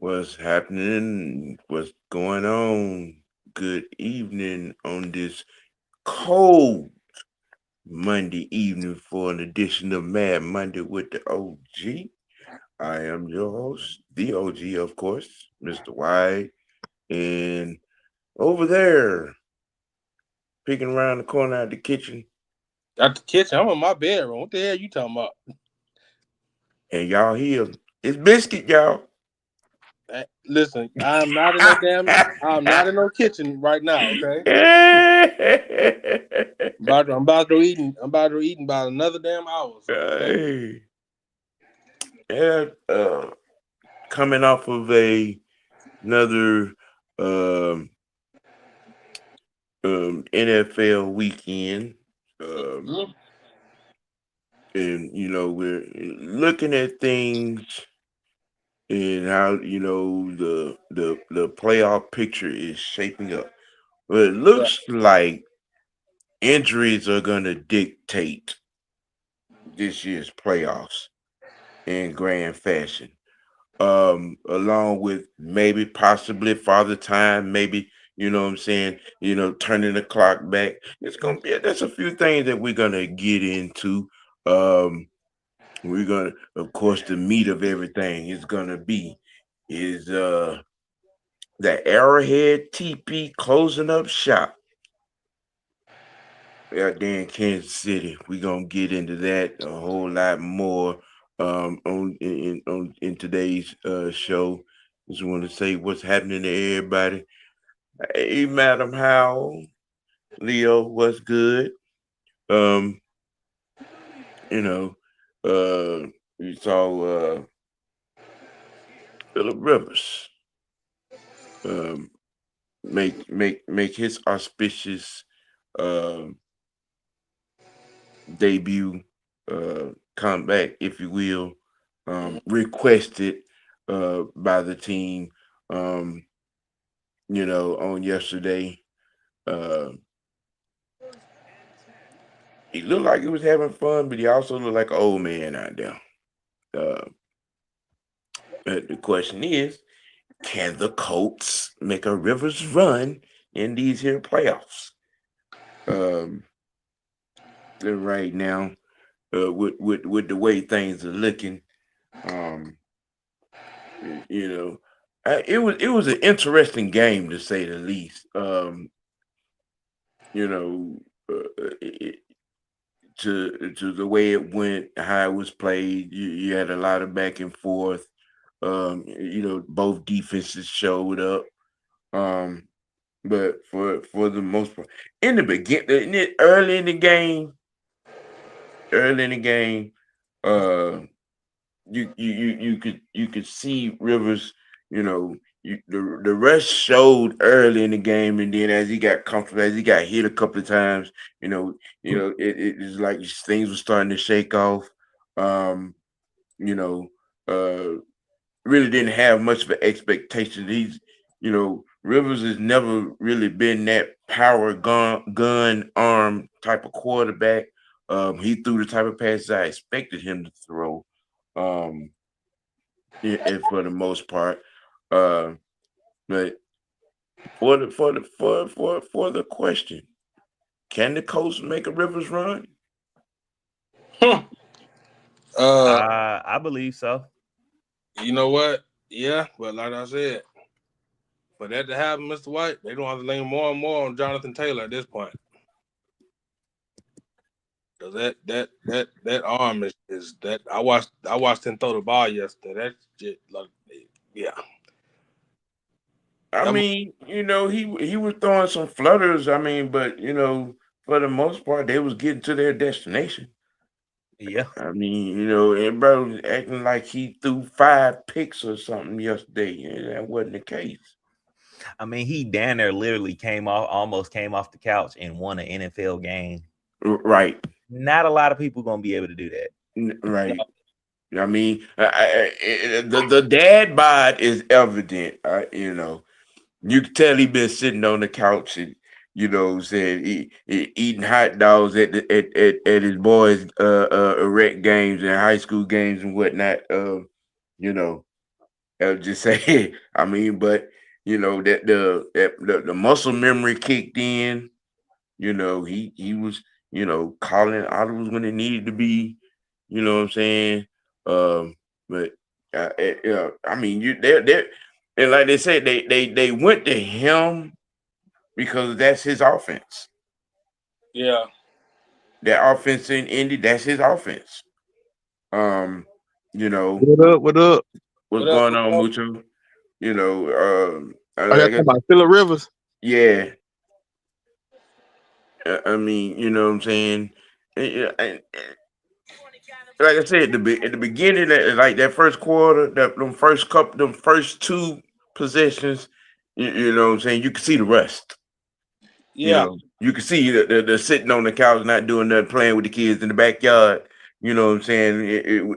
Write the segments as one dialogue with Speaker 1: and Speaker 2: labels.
Speaker 1: What's happening? What's going on? Good evening on this cold Monday evening for an edition of Mad Monday with the OG. I am your host, the OG, of course, Mr. White. And over there, peeking around the corner out the kitchen.
Speaker 2: At the kitchen, I'm in my bedroom. What the hell you talking about?
Speaker 1: And y'all here. It's Biscuit, y'all.
Speaker 2: Listen, I'm not in no kitchen right now. Okay, I'm about to eat in about another damn hour. So, okay?
Speaker 1: Yeah, coming off of another um, NFL weekend, and we're looking at things and how the playoff picture is shaping up. But it looks like injuries are going to dictate this year's playoffs in grand fashion. Along with maybe possibly Father Time, maybe, you know what I'm saying, turning the clock back. There's a few things that we're gonna get into. We're gonna, of course, the meat of everything is gonna be is the Arrowhead TP closing up shop out there in Kansas City. We're gonna get into that a whole lot more on today's show. Just want to say what's happening to everybody. Hey, Madam Howell, Leo, what's good? Um, you know, we saw Philip Rivers make his auspicious um debut, comeback, if you will, requested by the team. Um, on yesterday. Uh, he looked like he was having fun, but he also looked like an old man out there. Uh, the question is, can the Colts make a Rivers run in these here playoffs? Right now, with the way things are looking, um, it was an interesting game to say the least. You know, it, to the way it went, how it was played. You had a lot of back and forth. Both defenses showed up. But for the most part, in the beginning, early in the game, uh, you could see Rivers. The rest showed early in the game, and then as he got comfortable, as he got hit a couple of times, it's like things were starting to shake off. Um, you know, really didn't have much of an expectation. Rivers has never really been that power gun arm type of quarterback. He threw the type of passes I expected him to throw. Um, and for the most part. But for the question, can the Colts make a Rivers run?
Speaker 3: I believe so.
Speaker 2: You know what? Yeah, but like I said, for that to happen, Mr. White, they don't have to lean more and more on Jonathan Taylor at this point. Cause that arm is that I watched him throw the ball yesterday. That's just like, yeah.
Speaker 1: I mean, he was throwing some flutters. I mean, but for the most part, they was getting to their destination.
Speaker 3: Yeah.
Speaker 1: I mean, everybody was acting like he threw 5 picks or something yesterday, and that wasn't the case.
Speaker 3: I mean, he down there literally almost came off the couch and won an NFL game.
Speaker 1: Right.
Speaker 3: Not a lot of people gonna be able to do that.
Speaker 1: Right. I mean, the dad bod is evident. You can tell he been sitting on the couch and saying eating hot dogs at his boys' rec games and high school games and whatnot. You know, I'll just say, I mean, but that the muscle memory kicked in. He was calling audibles when it needed to be. You know what I'm saying? But I mean, they and like they said, they went to him because that's his offense.
Speaker 2: Yeah.
Speaker 1: That offense in Indy, that's his offense. Um, you know
Speaker 4: What up? What up?
Speaker 1: what's
Speaker 2: What up?
Speaker 1: going on, Mucho?
Speaker 4: I got
Speaker 1: Like
Speaker 4: talking about Phillip Rivers.
Speaker 1: yeah. I mean, you know what I'm saying? And like I said, at the beginning, like that first quarter, them first two possessions, you know what I'm saying? You can see the rest.
Speaker 2: Yeah.
Speaker 1: You can see the sitting on the couch, not doing nothing, playing with the kids in the backyard. You know what I'm saying?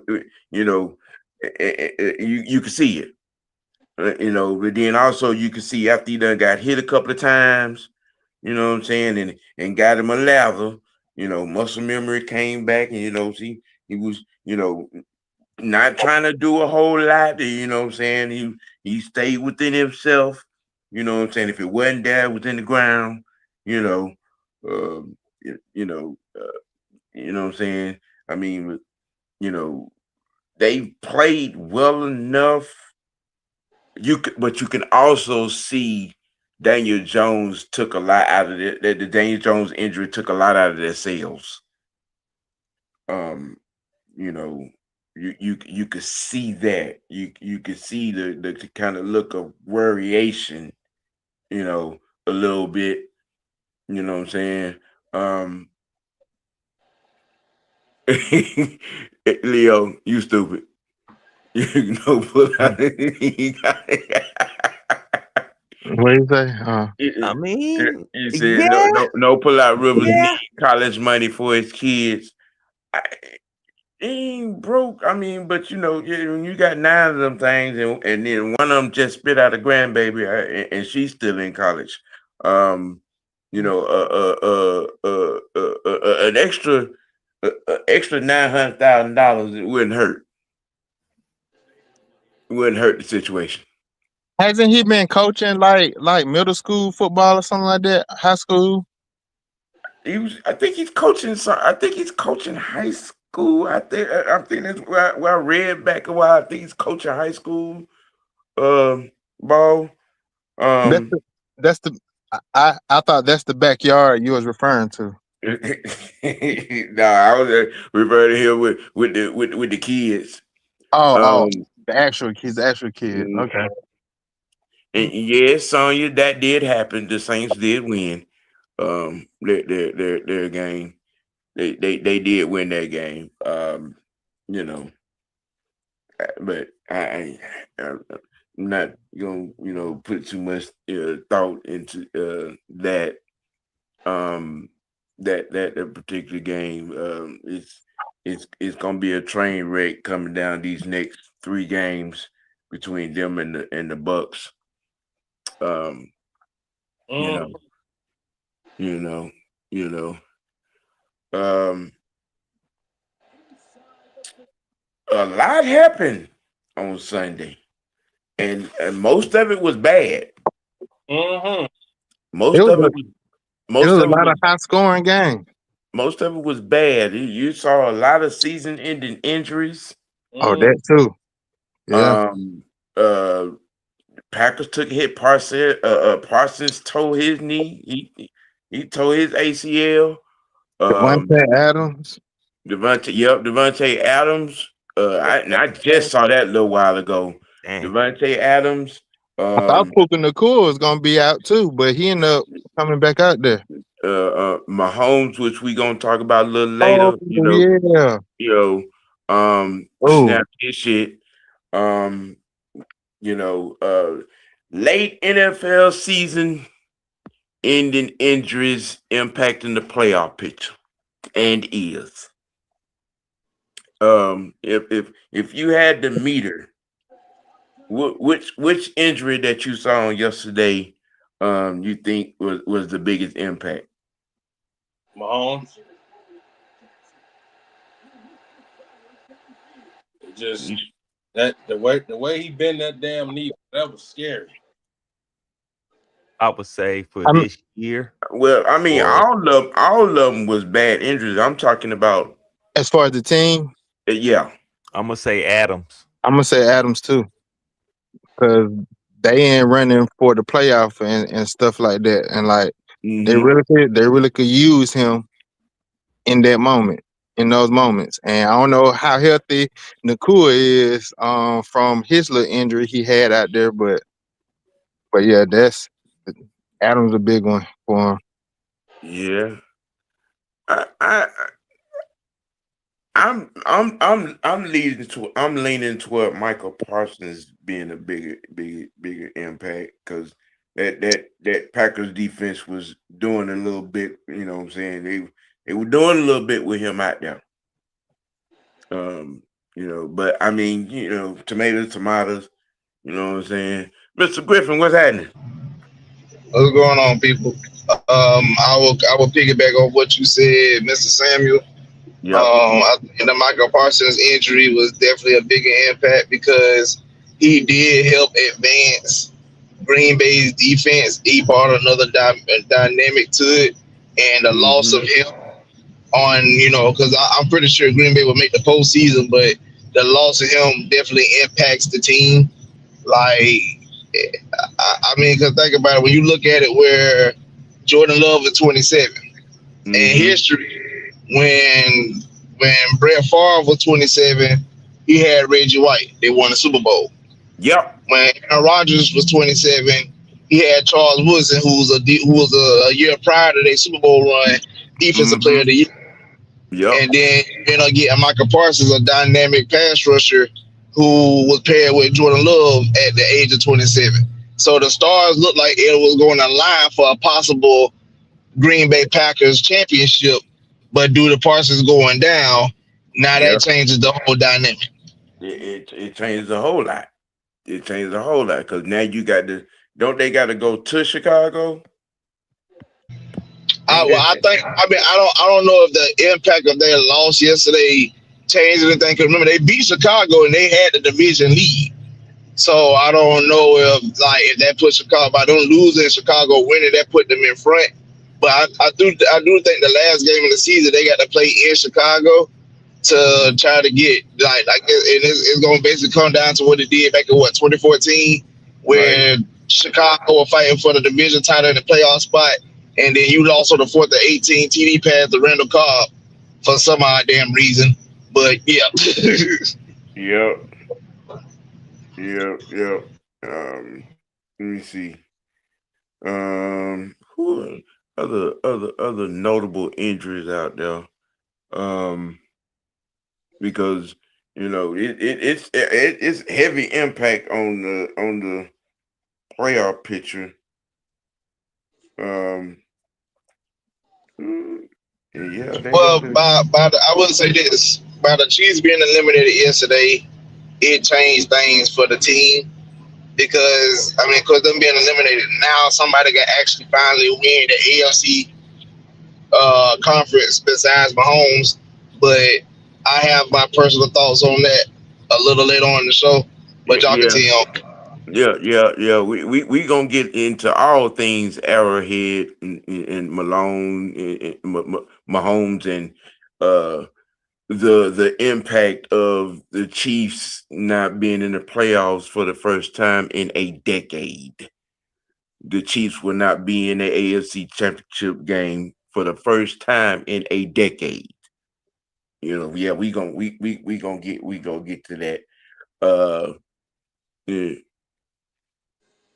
Speaker 1: You can see it. But then also you can see after he done got hit a couple of times, you know what I'm saying, and got him a lather, muscle memory came back, and he was, not trying to do a whole lot, what I'm saying? He stayed within himself, you know what I'm saying? If it wasn't there, it was in the ground, you know, um, you, you know, you know what I'm saying? I mean, you know, they played well enough. But you can also see Daniel Jones took a lot out of it. That the Daniel Jones injury took a lot out of their sales. Um, you know, you could see that. You could see the kind of look of variation, a little bit. You know what I'm saying? Um, Leo, you stupid. You know, pull out.
Speaker 4: What you say?
Speaker 3: I mean,
Speaker 1: You said no,
Speaker 3: yeah,
Speaker 1: no, no. Pull out Rivers need
Speaker 3: yeah.
Speaker 1: college money for his kids. I, he ain't broke. I mean, but when you got nine of them things, and then one of them just spit out a grandbaby, and she's still in college. Um, an extra $900,000, it wouldn't hurt. It wouldn't hurt the situation.
Speaker 4: Hasn't he been coaching like middle school football or something like that? High school?
Speaker 1: I think he's coaching. I think he's coaching high school. I'm thinking that's where I read back a while. I think he's coaching high school ball.
Speaker 4: That's
Speaker 1: Um,
Speaker 4: the that's the I thought that's the backyard you was referring to.
Speaker 1: no, I was referring to him with the kids.
Speaker 4: Oh,
Speaker 1: Um,
Speaker 4: the actual kid.
Speaker 1: mm,
Speaker 4: Okay.
Speaker 1: and yes, Sonya, that did happen. The Saints did win. Their game. They did win that game. You know, but I'm not gonna put too much thought into that that particular game. It's gonna be a train wreck coming down these next three games between them and the Bucks. Um, you know, you know, you know. Um, a lot happened on Sunday, and most of it was bad.
Speaker 2: Mm-hmm.
Speaker 4: It
Speaker 1: Most
Speaker 4: was
Speaker 1: of it was
Speaker 4: it
Speaker 1: most
Speaker 4: was a
Speaker 1: of it
Speaker 4: lot
Speaker 1: was
Speaker 4: of high scoring games.
Speaker 1: most of it was bad. You saw a lot of season-ending injuries.
Speaker 4: Oh,
Speaker 2: Mm-hmm.
Speaker 4: that too. Yeah.
Speaker 1: Um, uh, Packers took a hit. Parsons tore his knee. He tore his ACL. Um,
Speaker 4: Devontae Adams.
Speaker 1: Devontae Adams. I just saw that a little while ago.
Speaker 3: Dang.
Speaker 1: Devontae Adams.
Speaker 4: I thought
Speaker 1: Um,
Speaker 4: Puka Nicole was gonna be out too, but he ended up coming back out there.
Speaker 1: Mahomes, which we gonna talk about a little
Speaker 4: Oh
Speaker 1: later.
Speaker 4: yeah. Oh,
Speaker 1: Snapped his shit. Um, you know, Late NFL season ending injuries impacting the playoff picture, and is if you had the meter, which injury that you saw on yesterday, you think was the biggest impact?
Speaker 2: Mahomes. It just
Speaker 1: You-
Speaker 2: that the way he bent that damn knee, that was scary.
Speaker 3: I would say for
Speaker 4: I'm
Speaker 3: this year
Speaker 1: Well, I mean,
Speaker 3: was
Speaker 1: all of them was bad injuries. I'm talking about,
Speaker 4: as far as the team,
Speaker 1: yeah.
Speaker 3: I'm gonna say Adams.
Speaker 4: I'm gonna say Adams too, because they ain't running for the playoff and stuff like that, and like
Speaker 1: Hmm.
Speaker 4: they really could use him in that moment, in those moments. And I don't know how healthy Nakua is from his little injury he had out there, but yeah, that's Adams a big one for him.
Speaker 1: Yeah. I I'm leaning toward Michael Parsons being a bigger impact, because that Packers defense was doing a little bit. You know what I'm saying? They were doing a little bit with him out there. Um, but I mean, tomatoes, tomatoes. You know what I'm saying? Mr. Griffin, what's happening?
Speaker 5: What's going on, people? I will piggyback on what you said, Mr. Samuel.
Speaker 1: Yep.
Speaker 5: I think the Michael Parsons injury was definitely a bigger impact because he did help advance Green Bay's defense. He brought another dynamic to it, and the loss
Speaker 1: Hmm.
Speaker 5: of him on, because I'm pretty sure Green Bay will make the postseason, but the loss of him definitely impacts the team. Like, I mean, because think about it, when you look at it, where Jordan Love was 27 in
Speaker 1: Hmm.
Speaker 5: history, when Brett Favre was 27, he had Reggie White. They won the Super Bowl.
Speaker 1: Yep.
Speaker 5: When Aaron Rodgers was 27, he had Charles Woodson, who was a year prior to their Super Bowl run, Defensive Player
Speaker 1: Hmm.
Speaker 5: of the Year.
Speaker 1: Yep.
Speaker 5: And then getting Michael Parsons, a dynamic pass rusher who was paired with Jordan Love at the age of 27. So the stars looked like it was going to line for a possible Green Bay Packers championship, but due to Parsons going down, now that
Speaker 1: Yep.
Speaker 5: changes the whole dynamic.
Speaker 1: It changes a whole lot. It changes a whole lot, because now you got to, don't they got to go to Chicago?
Speaker 5: I,
Speaker 1: Ain't
Speaker 5: well,
Speaker 1: that
Speaker 5: I think I don't know if the impact of their loss yesterday changed anything. Because remember, they beat Chicago and they had the division lead. So I don't know if that put Chicago by them losing Chicago winning, that put them in front. But I do think the last game of the season they got to play in Chicago to try to get it's going to basically come down to what it did back in 2014,
Speaker 1: right?
Speaker 5: where Chicago were fighting for the division title in the playoff spot, and then you lost on the 4th-18 TD pass to Randall Cobb for some odd damn reason. But yeah.
Speaker 1: Yep. Yep. Yep. Let me see. Who other notable injuries out there? Um, because it's heavy impact on the playoff picture. Um, mm, yeah, they
Speaker 5: Well,
Speaker 1: got to.
Speaker 5: I will say this: by the Chiefs being eliminated yesterday, it changed things for the team because because them being eliminated now, somebody can actually finally win the AFC conference besides Mahomes. But I have my personal thoughts on that a little later on in the show. But
Speaker 1: Yeah,
Speaker 5: y'all
Speaker 1: yeah.
Speaker 5: continue on.
Speaker 1: Yeah. We gonna get into all things Arrowhead and Malone and Mahomes, and uh the impact of the Chiefs not being in the playoffs for the first time in a decade. The Chiefs will not be in the AFC Championship game for the first time in a decade. Yeah, we gonna get to that. Yeah.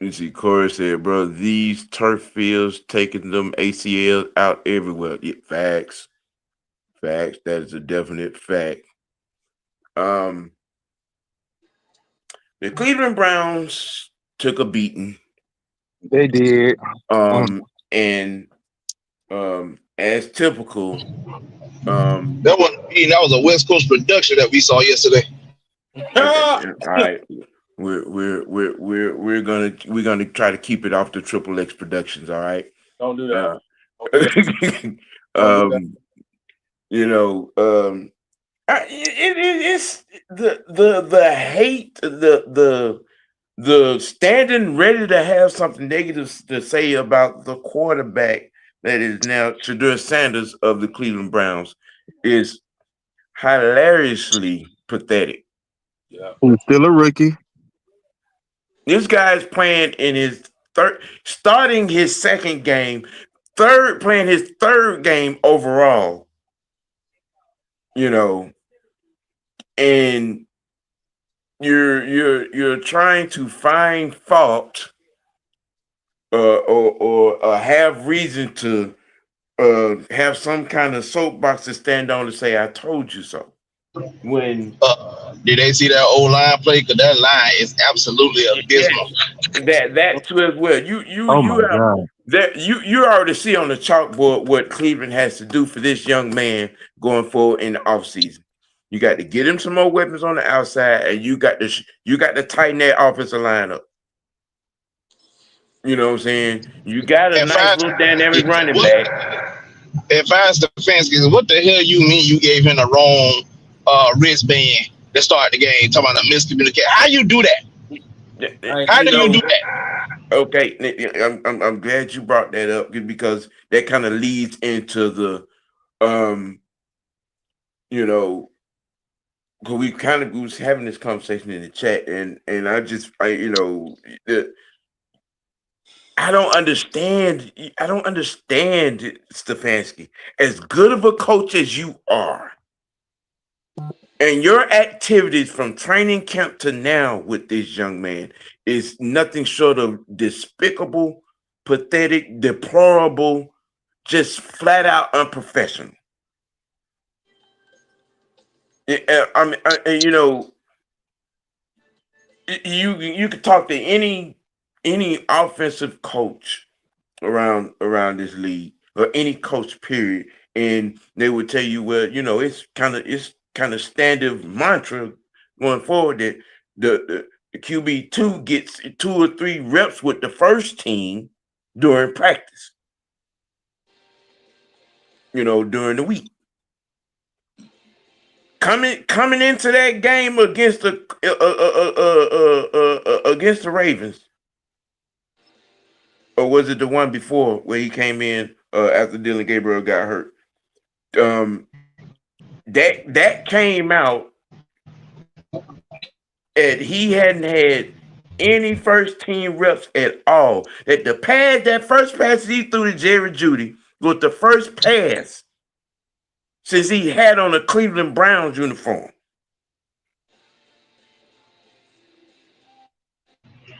Speaker 1: You see, Corey said, "Bro, these turf fields taking them ACL out everywhere." Yeah, facts, facts. That is a definite fact. Um, the Cleveland Browns took a beating
Speaker 4: They did.
Speaker 1: And as typical, um,
Speaker 5: That was a West Coast production that we saw yesterday.
Speaker 1: all right, we're gonna try to keep it off the Triple X Productions. All right.
Speaker 2: Don't do that.
Speaker 1: Uh,
Speaker 2: Don't do that. Don't do that.
Speaker 1: you know, it's the hate, the standing ready to have something negative to say about the quarterback that is now Shadur Sanders of the Cleveland Browns is hilariously pathetic.
Speaker 2: Yeah.
Speaker 4: He's still a rookie.
Speaker 1: This guy is playing in his starting his second game, playing his third game overall. You know, and you're trying to find fault or have reason to have some kind of soapbox to stand on and say, "I told you so." When
Speaker 5: Did they see that old line play? Because that line is absolutely abysmal.
Speaker 1: that too as well.
Speaker 4: Oh my
Speaker 1: You have
Speaker 4: God.
Speaker 1: that you already see on the chalkboard what Cleveland has to do for this young man going forward in the offseason. You got to get him some more weapons on the outside, and you got to tighten that offensive line up. You know what I'm saying? You got a
Speaker 5: And
Speaker 1: nice
Speaker 5: find
Speaker 1: little dynamic running
Speaker 5: what
Speaker 1: back.
Speaker 5: and find Stefanski. What the hell you mean you gave him the wrong wristband to start the game? Talking about a miscommunication. How you do that? How
Speaker 1: You
Speaker 5: do you
Speaker 1: know,
Speaker 5: do that?
Speaker 1: okay, I'm glad you brought that up because that kind of leads into the you know, because we was having this conversation in the chat, and I don't understand. I don't understand Stefanski. As good of a coach as you are, and your activities from training camp to now with this young man is nothing short of despicable, pathetic, deplorable, just flat out unprofessional. You know, you could talk to any offensive coach around this league or any coach period, and they would tell you, well, it's kind of standard mantra going forward that the QB2 gets 2 or 3 reps with the first team during practice, during the week. Coming into that game against the Ravens, or was it the one before where he came in after Dylan Gabriel got hurt? That came out, and he hadn't had any first team reps at all. That first pass he threw to Jerry Jeudy was the first pass since he had on a Cleveland Browns uniform.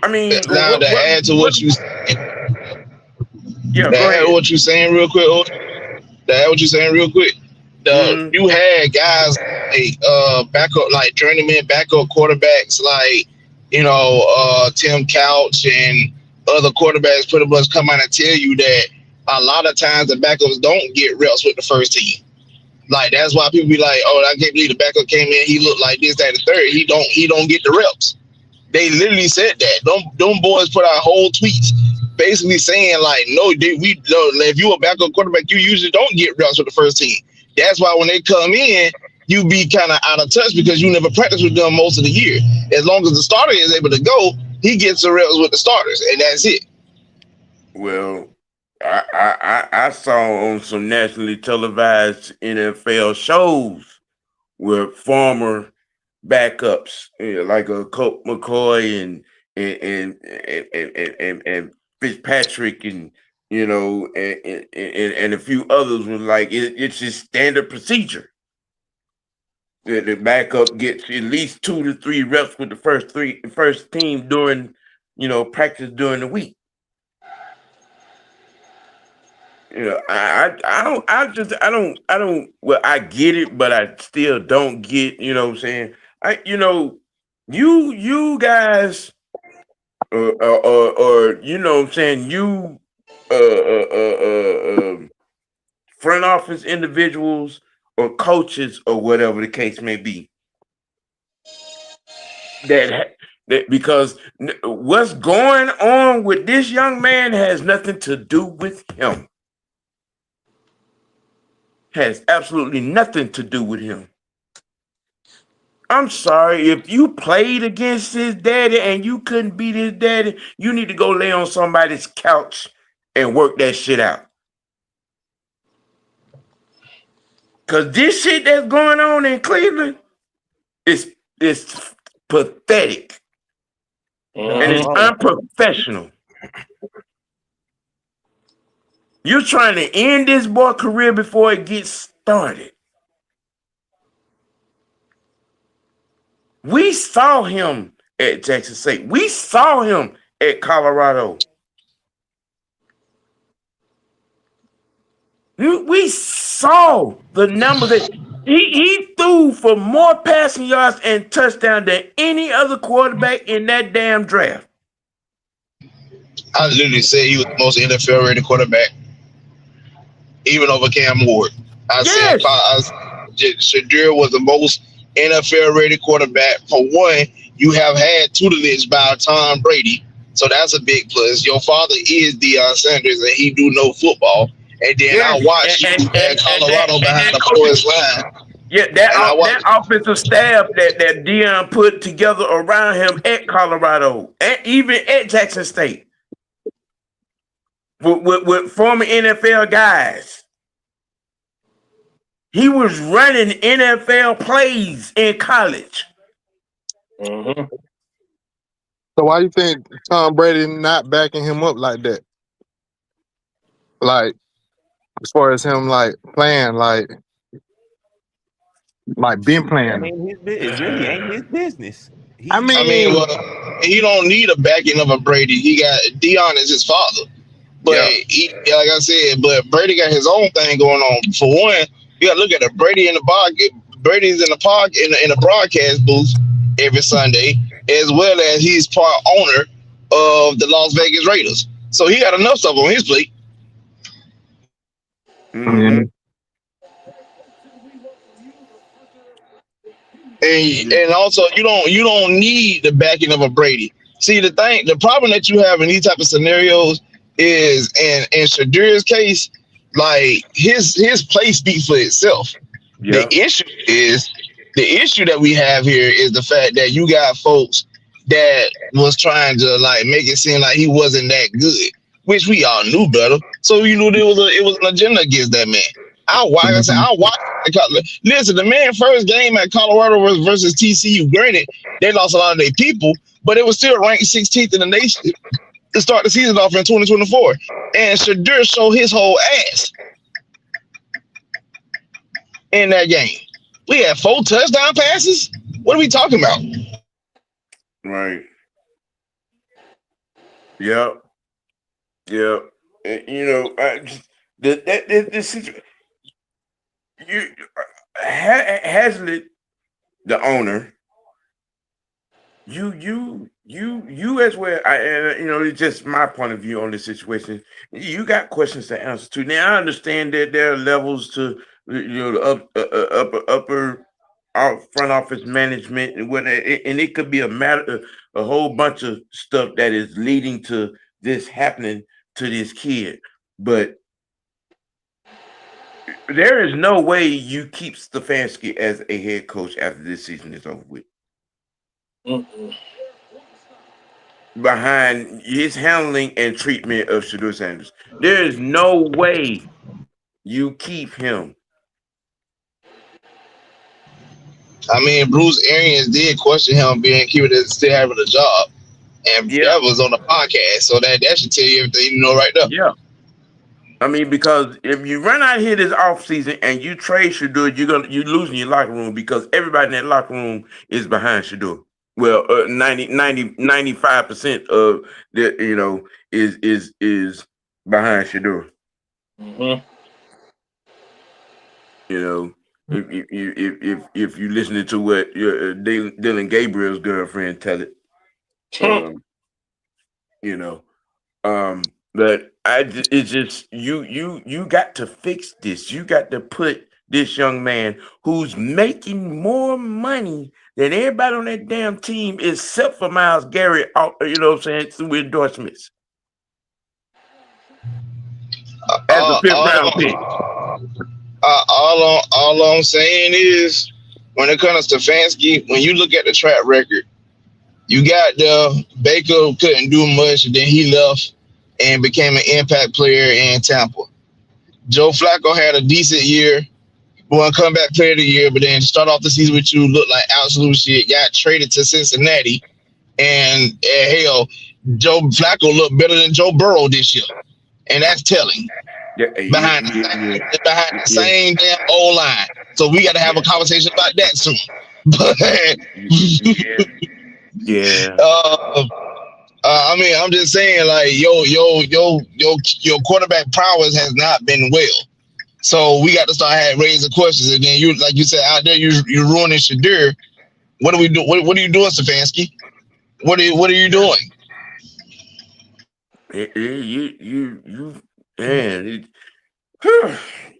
Speaker 1: I mean,
Speaker 5: Now to add to what you
Speaker 1: yeah,
Speaker 5: to
Speaker 1: go
Speaker 5: add
Speaker 1: ahead.
Speaker 5: what you saying real quick. To add what you saying real quick.
Speaker 1: Mm-hmm.
Speaker 5: You had guys like backup, like journeyman backup quarterbacks, like Tim Couch and other quarterbacks pretty much come out and tell you that a lot of times the backups don't get reps with the first team. Like that's why people be like, "Oh, I can't believe the backup came in. He looked like this, that, and the third. He don't get the reps." They literally said that. Them boys put out whole tweets basically saying like, no, if you a backup quarterback, you usually don't get reps with the first team. That's why when they come in, you be kind of out of touch because you never practice with them most of the year. As long as the starter is able to go, he gets the reps with the starters, and that's it.
Speaker 1: Well, I saw on some nationally televised NFL shows where former backups, like a Colt McCoy and Fitzpatrick and and a few others were like it's just standard procedure. The backup gets at least 2 to 3 reps with the first team during practice during the week. I don't. Well, I get it, but I still don't get. You know what I'm saying? You guys or you know what I'm saying, you front office individuals or coaches or whatever the case may be, that because what's going on with this young man has nothing to do with him. Has absolutely nothing to do with him. I'm sorry, if you played against his daddy and you couldn't beat his daddy, you need to go lay on somebody's couch and work that shit out. Cause this shit that's going on in Cleveland is pathetic. And it's unprofessional. You're trying to end this boy's career before it gets started. We saw him at Jackson State. We saw him at Colorado. We saw the numbers that he threw for more passing yards and touchdowns than any other quarterback in that damn draft.
Speaker 5: I literally said he was the most NFL rated quarterback, even over Cam Ward.
Speaker 1: Yes.
Speaker 5: Shadur was the most NFL rated quarterback. For one, you have had tutelage by Tom Brady, so that's a big plus. Your father is Deion Sanders, and he do know football. And then I watched you at Colorado behind the forest line.
Speaker 1: Yeah, that offensive staff that Deion put together around him at Colorado, and even at Jackson State, with former NFL guys. He was running NFL plays in college.
Speaker 2: Mm-hmm.
Speaker 4: So why do you think Tom Brady not backing him up like that? Like, as far as him like playing, like been playing.
Speaker 3: It really ain't his business.
Speaker 5: Well, he don't need a backing of a Brady. He got Deion is his father. But like I said, but Brady got his own thing going on. For one, you gotta look at it. Brady's in the broadcast booth every Sunday, as well as he's part owner of the Las Vegas Raiders. So he got enough stuff on his plate.
Speaker 1: Mm-hmm.
Speaker 5: And also you don't need the backing of a Brady. See, the problem that you have in these type of scenarios is in Shadur's case, like his play speaks for itself. Yeah. The issue that we have here is the fact that you got folks that was trying to like make it seem like he wasn't that good, which we all knew better. So you knew it was an agenda against that man. I watched. Listen, the man first game at Colorado versus TCU. Granted, they lost a lot of their people, but it was still ranked 16th in the nation to start the season off in 2024. And Shadur showed his whole ass in that game. We had 4 touchdown passes. What are we talking about?
Speaker 1: Right. Yep. Yep. You know, the situation. Hazlitt, the owner. You as well. It's just my point of view on this situation. You got questions to answer to. Now I understand that there are levels to the upper front office management and what, and it could be a whole bunch of stuff that is leading to this happening to this kid, but there is no way you keep Stefanski as a head coach after this season is over with. Behind his handling and treatment of Shadur Sanders, there is no way you keep him.
Speaker 5: I mean, Bruce Arians did question him being still having a job, and that was on the podcast, so that should tell you everything you know right there.
Speaker 1: Yeah. I mean, because if you run out here this offseason and you trade Shadur, you're losing your locker room because everybody in that locker room is behind Shadur. Well, 95% of the is behind Shadur.
Speaker 2: Mm-hmm.
Speaker 1: If you listening to what Dylan Gabriel's girlfriend tell it, you know. But it's just you got to fix this. You got to put this young man who's making more money than everybody on that damn team except for Myles Garrett out, you know what I'm saying, through endorsements. As a fifth round pick.
Speaker 5: All I'm saying is, when it comes to Stefanski, when you look at the track record, you got Baker couldn't do much, and then he left and became an impact player in Tampa. Joe Flacco had a decent year, won comeback player of the year, but then start off the season with you looked like absolute shit. Got traded to Cincinnati, and hell, Joe Flacco looked better than Joe Burrow this year, and that's telling. Behind the same damn old line, so we got to have a conversation about that soon. But I mean, I'm just saying, like, your quarterback prowess has not been well. So we got to start raising questions. And then you, like you said, out there, you're ruining Shadur. What do we do? What are you doing, Stefanski? What are you doing?
Speaker 1: Man,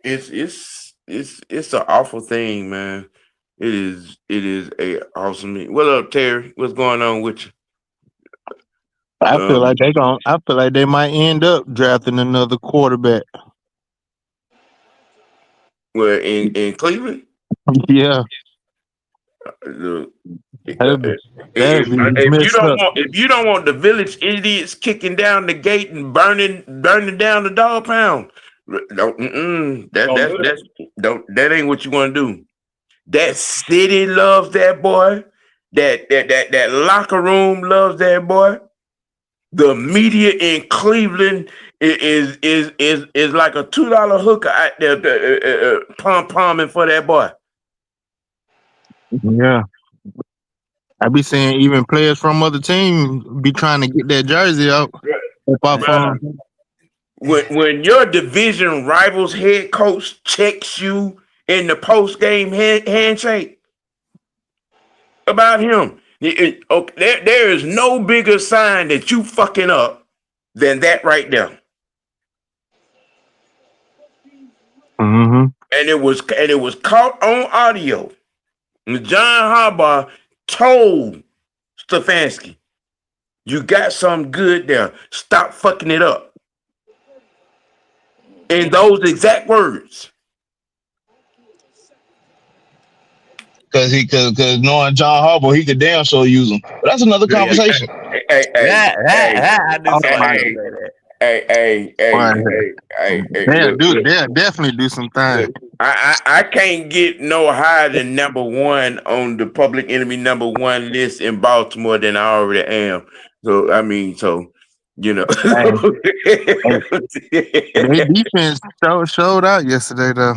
Speaker 1: it's an awful thing, man. It is a awesome. What up, Terry? What's going on with you?
Speaker 4: I feel like they might end up drafting another quarterback.
Speaker 1: Well, in Cleveland,
Speaker 4: yeah.
Speaker 1: If you don't want the village idiots kicking down the gate and burning down the dog pound, that ain't what you want to do. That city loves that boy. That locker room loves that boy. The media in Cleveland is like a $2 hooker out there pom-pomming for that boy.
Speaker 4: Yeah. I be seeing even players from other teams be trying to get that jersey out.
Speaker 1: When your division rival's head coach checks you in the post-game handshake about him, there is no bigger sign that you fucking up than that right there.
Speaker 4: Mm-hmm.
Speaker 1: And it was caught on audio. And John Harbaugh told Stefanski, "You got something good there. Stop fucking it up." In those exact words.
Speaker 5: Because knowing John Harbaugh, he could damn sure use him. But that's another conversation.
Speaker 4: They'll definitely do some things.
Speaker 1: I can't get no higher than number one on the public enemy number one list in Baltimore than I already am. So I mean, you know,
Speaker 4: their defense showed out yesterday, though.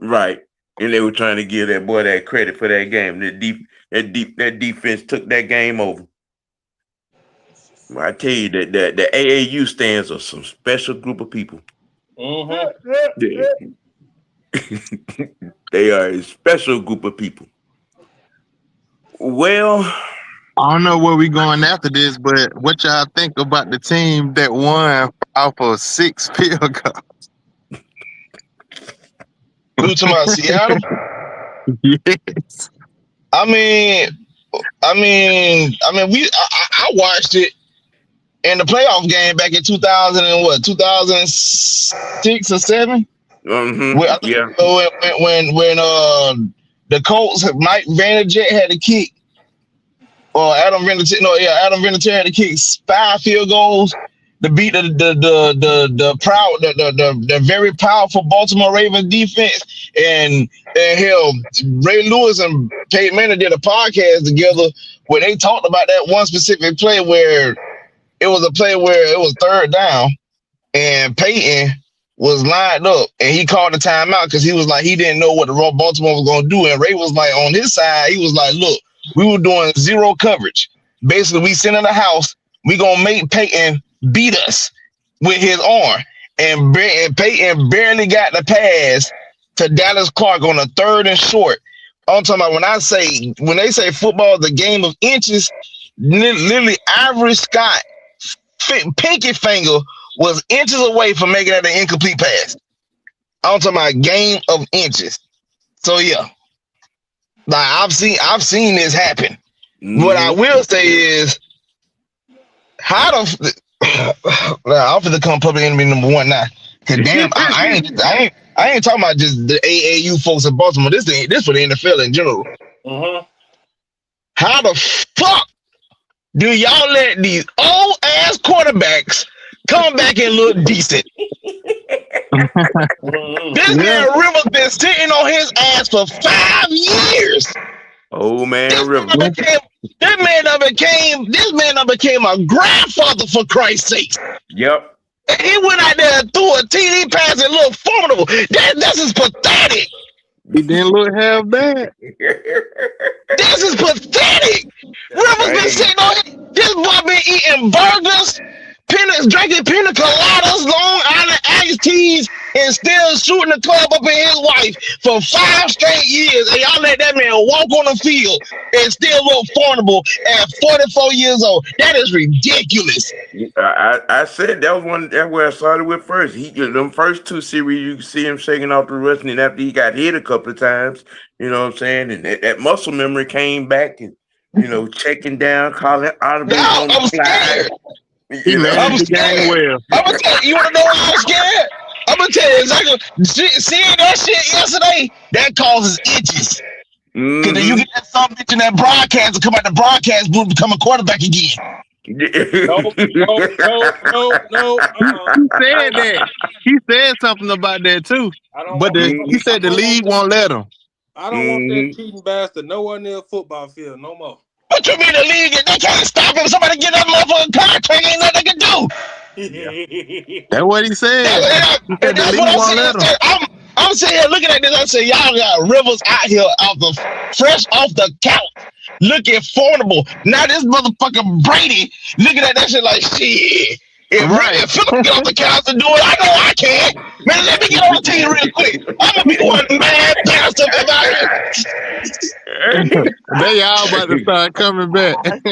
Speaker 1: Right, and they were trying to give that boy that credit for that game. That defense took that game over. I tell you that the AAU stands are some special group of people.
Speaker 2: Mm-hmm.
Speaker 1: They are a special group of people. Well,
Speaker 4: I don't know where we going after this, but what y'all think about the team that won off of 6 field goals?
Speaker 5: You talking about Seattle?
Speaker 4: Yes.
Speaker 5: I mean, I watched it in the playoff game back in 2006 or 7.
Speaker 1: Mm-hmm.
Speaker 5: When the Colts, Mike Vanderjagt had to kick, or Adam Vinatieri had to kick 5 field goals to beat the very powerful Baltimore Ravens defense. And hell, Ray Lewis and Peyton Manning did a podcast together where they talked about that one specific play where it was a play where it was 3rd down and Peyton was lined up and he called the timeout because he was like, he didn't know what the Baltimore was going to do. And Ray was like, on his side, he was like, look, we were doing 0 coverage. Basically, we sit in the house, we going to make Peyton beat us with his arm. And Peyton barely got the pass to Dallas Clark on a 3rd and short. I'm talking about when they say football is a game of inches, literally Ivory Scott pinky finger was inches away from making that an incomplete pass. I'm talking about a game of inches. So yeah, like I've seen this happen. What I will say is, how the I'm finna come public enemy number one now. Cause damn, I ain't talking about just the AAU folks in Baltimore. This for the NFL in general. How the fuck do y'all let these old ass quarterbacks come back and look decent? This man Rivers been sitting on his ass for 5 years.
Speaker 1: Oh man, Rivers.
Speaker 5: This man done became a grandfather, for Christ's sake.
Speaker 1: Yep.
Speaker 5: And he went out there and threw a TD pass and looked formidable. This is pathetic.
Speaker 4: He didn't look half bad.
Speaker 5: This is pathetic. Rivers been sitting on this boy been eating burgers, drinking pina coladas, Long Island iced teas, and still shooting the club up in his wife for 5 straight years. And y'all let that man walk on the field and still look formidable at 44 years old. That is ridiculous.
Speaker 1: I said that's where I started with first. Them first 2 series, you see him shaking off the rust, and after he got hit a couple of times, you know what I'm saying, and that muscle memory came back, and checking down, calling audibles on the fly.
Speaker 5: I'm scared.
Speaker 4: Well.
Speaker 5: I'm gonna tell you. You wanna know why I'm scared? I'm gonna tell you exactly. Seeing that shit yesterday, that causes itches. Cause then you get that some bitch in that broadcast to come out the broadcast booth, become a quarterback again.
Speaker 2: No.
Speaker 4: He said that. He said something about that too. He said the league won't let him.
Speaker 2: I don't want that cheating bastard nowhere near a football field no more.
Speaker 5: What you mean the league? They can't stop him. Somebody get that motherfucking contract. Ain't nothing they can do.
Speaker 4: That's what he said.
Speaker 5: That's what I'm saying. I'm sitting here looking at this. I say, y'all got Rivers out here fresh off the couch, looking formidable. Now this motherfucker Brady looking at that shit like shit. If Philip get off the couch and do it, I know I can. Man, let me get on the team real quick. I'm gonna be one mad bastard about it.
Speaker 4: They all about to start coming back.
Speaker 5: But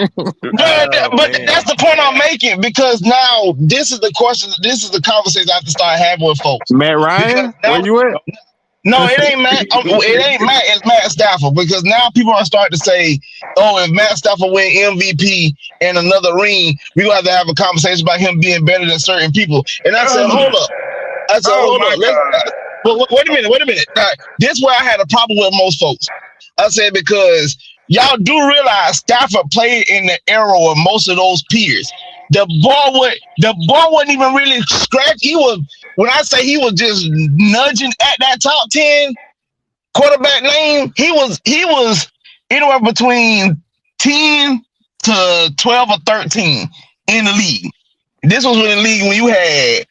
Speaker 5: that's the point I'm making, because now this is the question. This is the conversation I have to start having with folks.
Speaker 4: Matt Ryan, where you at?
Speaker 5: No, it ain't Matt. It ain't Matt. It's Matt Stafford, because now people are starting to say, "Oh, if Matt Stafford win MVP in another ring, we gonna have to have a conversation about him being better than certain people." And I said, "Hold up." I said, "Hold up. Wait a minute. This is where I had a problem with most folks." I said, because y'all do realize Stafford played in the era of most of those peers. The ball wasn't even really scratched. When I say he was just nudging at that top 10 quarterback lane, he was anywhere between 10 to 12 or 13 in the league. This was in the league when you had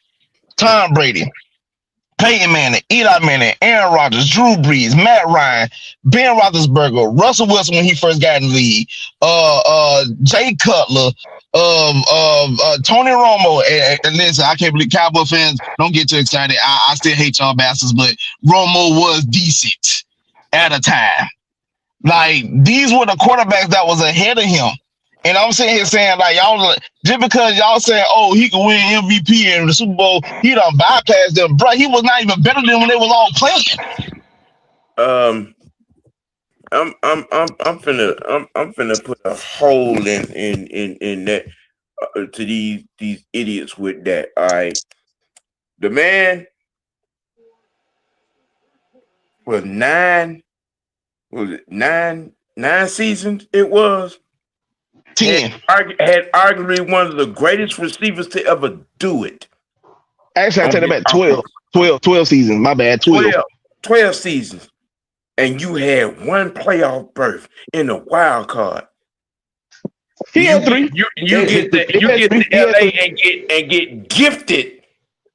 Speaker 5: Tom Brady, Peyton Manning, Eli Manning, Aaron Rodgers, Drew Brees, Matt Ryan, Ben Roethlisberger, Russell Wilson when he first got in the league, Jay Cutler, Tony Romo. And listen, I can't believe Cowboy fans don't get too excited. I still hate y'all bastards, but Romo was decent at a time. Like, these were the quarterbacks that was ahead of him. And I'm sitting here saying, like, y'all, just because y'all saying, oh, he can win MVP in the Super Bowl, he done bypassed them, bro. He was not even better than when they was all playing.
Speaker 1: I'm finna put a hole in that to these idiots with that. All right, the man was nine seasons. It was
Speaker 5: 10.
Speaker 1: Had arguably one of the greatest receivers to ever do it.
Speaker 5: Actually, I take that back. 12 seasons. My bad.
Speaker 1: 12 seasons. And you had one playoff berth in the wild card.
Speaker 5: He had 3.
Speaker 1: You get to LA and get gifted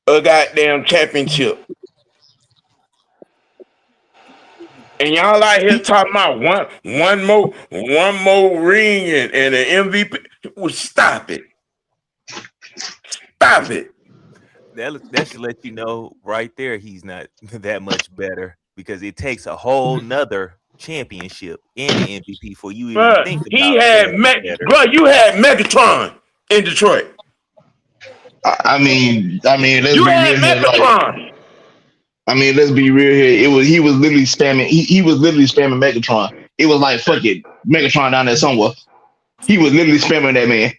Speaker 1: a goddamn championship. And y'all out here talking about one more ring and an MVP. Well, stop it. Stop it.
Speaker 3: That should let you know right there he's not that much better, because it takes a whole nother championship and the MVP for you even think about
Speaker 1: you had Megatron in Detroit.
Speaker 5: I mean, let's
Speaker 1: You
Speaker 5: be
Speaker 1: had
Speaker 5: real here. Like,
Speaker 1: Megatron.
Speaker 5: I mean, let's be real here. He was literally spamming. He was literally spamming Megatron. It was like, fuck it, Megatron down there somewhere. He was literally spamming that man.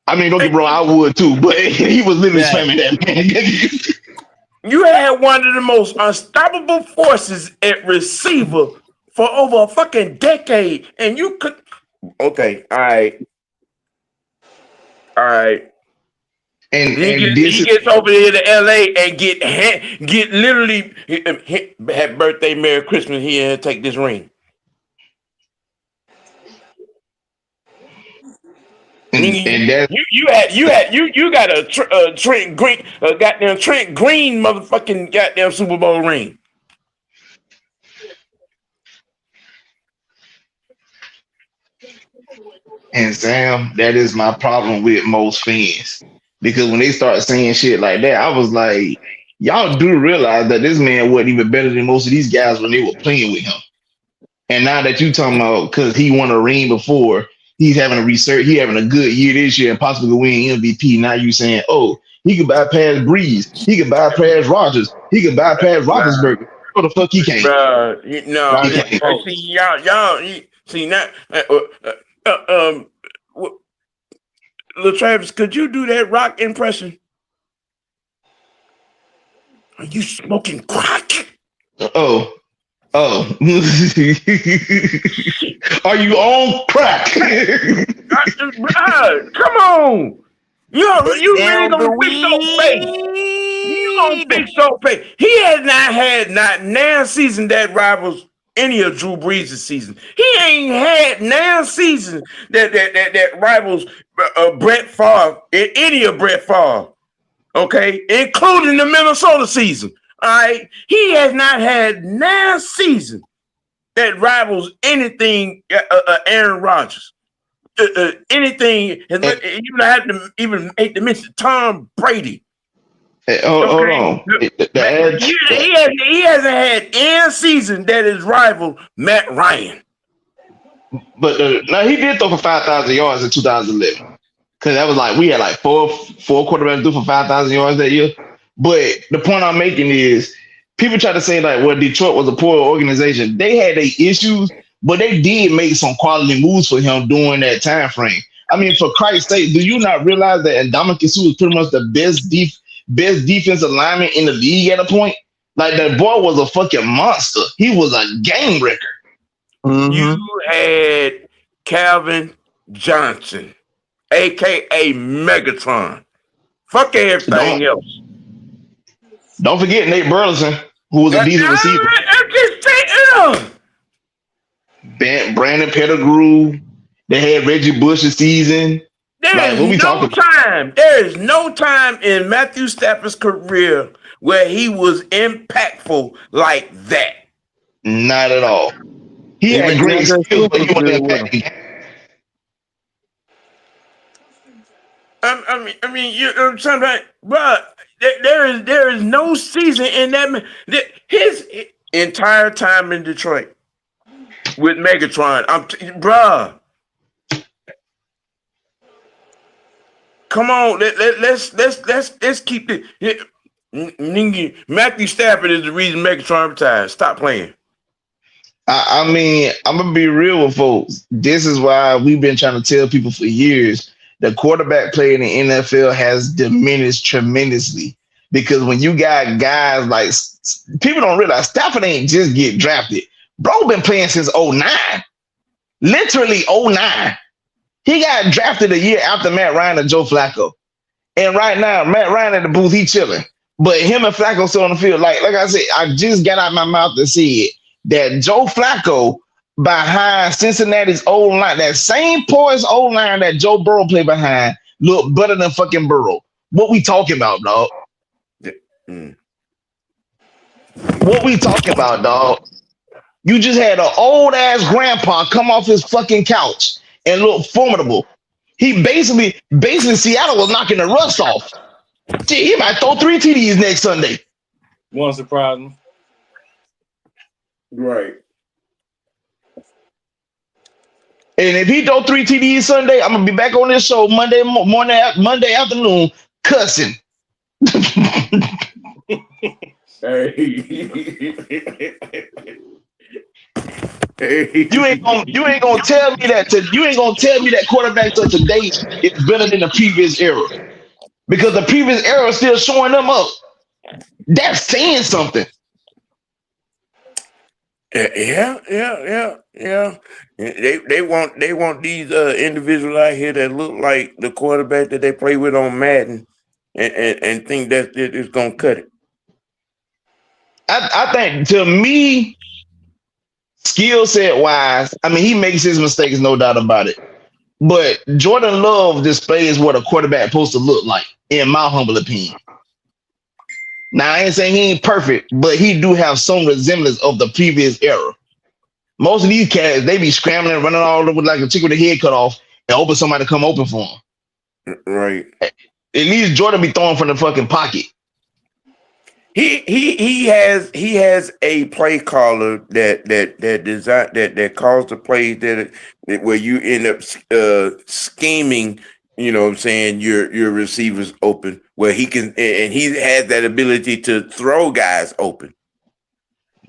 Speaker 5: I mean, don't get me wrong, I would too, but he was literally spamming that man.
Speaker 1: You had one of the most unstoppable forces at receiver for over a fucking decade, and you could. Okay, all right.
Speaker 5: And
Speaker 1: He gets over here to LA and get literally have birthday, Merry Christmas here and take this ring.
Speaker 5: and that
Speaker 1: You got a Trent Green, goddamn Trent Green motherfucking goddamn Super Bowl ring.
Speaker 5: and Sam, that is my problem with most fans. Because when they start saying shit like that, I was like, y'all do realize that this man wasn't even better than most of these guys when they were playing with him. And now that you talking about because he won a ring before, he's having a research, he having a good year this year and possibly win MVP. Now you saying, oh, he could bypass Breeze, he could bypass Rodgers, he could bypass Roethlisberger. What the fuck he can't?
Speaker 1: See y'all see now. Lil Travis, could you do that rock impression? Are you smoking crack?
Speaker 5: Oh. Are you on crack?
Speaker 1: Come on. You really gonna fix your face. You gonna fix your face. He has not had now season that rivals any of Drew Brees' season. He ain't had now season that rivals Brett Favre in any of Brett Favre. Okay, including the Minnesota season. All right, he has not had now season that rivals anything Aaron Rodgers. Anything, you don't have to even make the mention Tom Brady.
Speaker 5: Hold on.
Speaker 1: He hasn't had any season that is rival Matt Ryan.
Speaker 5: But now he did throw for 5,000 yards in 2011. Because that was like, we had like four quarterbacks do for 5,000 yards that year. But the point I'm making is people try to say like, well, Detroit was a poor organization. They had their issues, but they did make some quality moves for him during that time frame. I mean, for Christ's sake, do you not realize that Ndamukong Suh was pretty much the best defensive lineman in the league at a point? Like, that boy was a fucking monster. He was a game wrecker.
Speaker 4: Mm-hmm.
Speaker 1: You had Calvin Johnson, a.k.a. Megatron. Fuck everything else.
Speaker 5: Don't forget Nate Burleson, who was a decent receiver.
Speaker 1: I'm just saying.
Speaker 5: Brandon Pettigrew. They had Reggie Bush's season.
Speaker 1: There is no time in Matthew Stafford's career where he was impactful like that.
Speaker 5: Not at all. He had great skills, but he wasn't impacting.
Speaker 1: I mean, you know what I'm saying, right? But there is no season in that his entire time in Detroit with Megatron. Bruh. Come on, let's keep it. Matthew Stafford is the reason Megatron retired. Stop playing.
Speaker 5: I mean, I'm gonna be real with folks. This is why we've been trying to tell people for years the quarterback play in the NFL has diminished tremendously. Because when you got guys like, people don't realize Stafford ain't just get drafted. Bro been playing since 09. Literally 09. He got drafted a year after Matt Ryan and Joe Flacco. And right now, Matt Ryan at the booth, he chilling. But him and Flacco still on the field. Like I said, I just got out my mouth to see it. That Joe Flacco behind Cincinnati's old line, that same poised old line that Joe Burrow played behind, look better than fucking Burrow. What we talking about, dog? What we talking about, dog? You just had an old ass grandpa come off his fucking couch and look formidable. He basically Seattle was knocking the rust off. Gee, he might throw 3 TDs next Sunday.
Speaker 2: Won't surprise me.
Speaker 1: Right.
Speaker 5: And if he throw 3 TDs Sunday, I'm gonna be back on this show Monday afternoon cussing.
Speaker 1: Hey.
Speaker 5: You ain't gonna tell me that quarterbacks of today is better than the previous era because the previous era is still showing them up. That's saying something.
Speaker 1: Yeah. They want these individuals out here that look like the quarterback that they play with on Madden, and think that it's gonna cut it.
Speaker 5: I think to me, skill set wise, I mean he makes his mistakes, no doubt about it. But Jordan Love displays what a quarterback supposed to look like, in my humble opinion. Now I ain't saying he ain't perfect, but he do have some resemblance of the previous era. Most of these cats, they be scrambling, running all over like a chicken with a head cut off, and hoping somebody come open for them.
Speaker 1: Right.
Speaker 5: At least Jordan be throwing from the fucking pocket.
Speaker 1: He has a play caller that design that calls the plays that where you end up scheming. You know what I'm saying, your receivers open where he can, and he has that ability to throw guys open.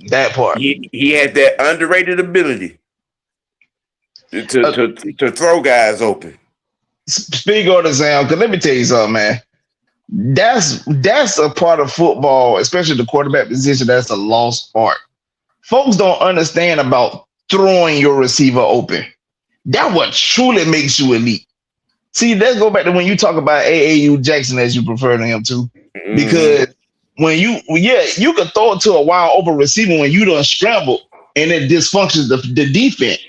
Speaker 5: That part.
Speaker 1: He has that underrated ability to throw guys open.
Speaker 5: Speak on the sound, because let me tell you something, man. That's a part of football, especially the quarterback position. That's a lost art. Folks don't understand about throwing your receiver open. That's what truly makes you elite. See, let's go back to when you talk about AAU Jackson, as you prefer to him too, because when you can throw it to a wide open receiver when you done scramble and it dysfunctions the defense.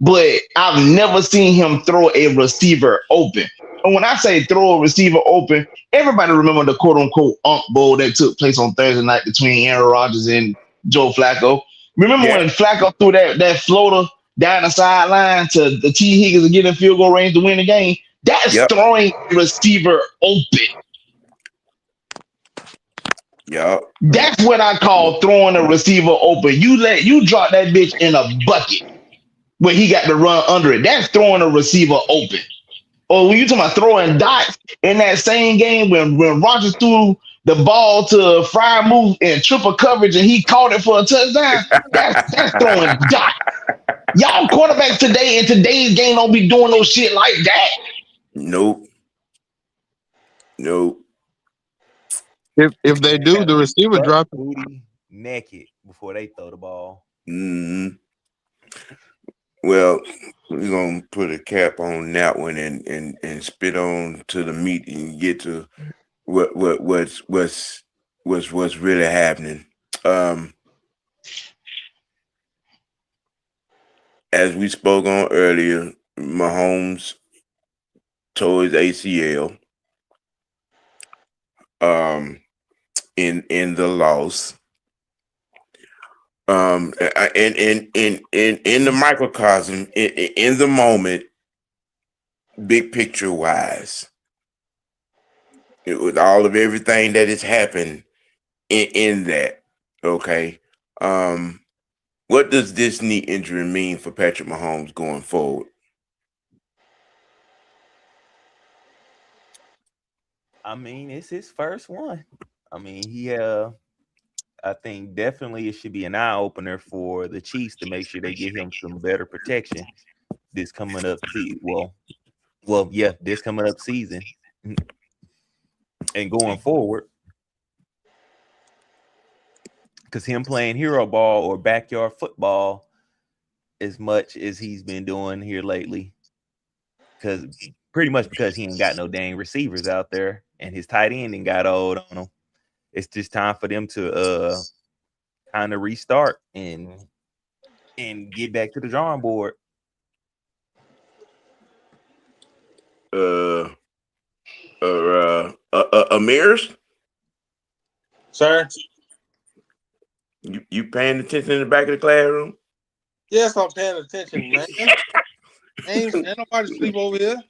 Speaker 5: But I've never seen him throw a receiver open. And when I say throw a receiver open, everybody remember the quote unquote Unk Bowl that took place on Thursday night between Aaron Rodgers and Joe Flacco. Remember when Flacco threw that floater down the sideline to the T. Higgins to get in field goal range to win the game? That's throwing a receiver open.
Speaker 1: Yeah.
Speaker 5: That's what I call throwing a receiver open. You drop that bitch in a bucket where he got to run under it. That's throwing a receiver open. Or when you talking about throwing dots in that same game when Rodgers threw the ball to Freiermuth in triple coverage and he caught it for a touchdown, that's throwing dots. Y'all quarterbacks today in today's game don't be doing no shit like that.
Speaker 1: Nope.
Speaker 4: If they do, the receiver drop it.
Speaker 3: booty naked before they throw the ball.
Speaker 1: Mm-hmm. Well, we're gonna put a cap on that one and spit on to the meat and get to what's really happening. As we spoke on earlier, Mahomes tore his ACL. In the loss. And in the microcosm, in the moment, big picture wise, with all of everything that has happened in that, okay. What does this knee injury mean for Patrick Mahomes going forward?
Speaker 3: I mean, it's his first one. I mean, I think definitely it should be an eye opener for the Chiefs to make sure they get him some better protection this coming up this coming up season and going forward. Because him playing hero ball or backyard football as much as he's been doing here lately, because he ain't got no dang receivers out there and his tight end ain't got old on him. It's just time for them to kind of restart and get back to the drawing board.
Speaker 1: Amirs?
Speaker 2: Sir?
Speaker 1: You paying attention in the back of the classroom?
Speaker 2: Yes, I'm paying attention, man. Ain't nobody sleep over here.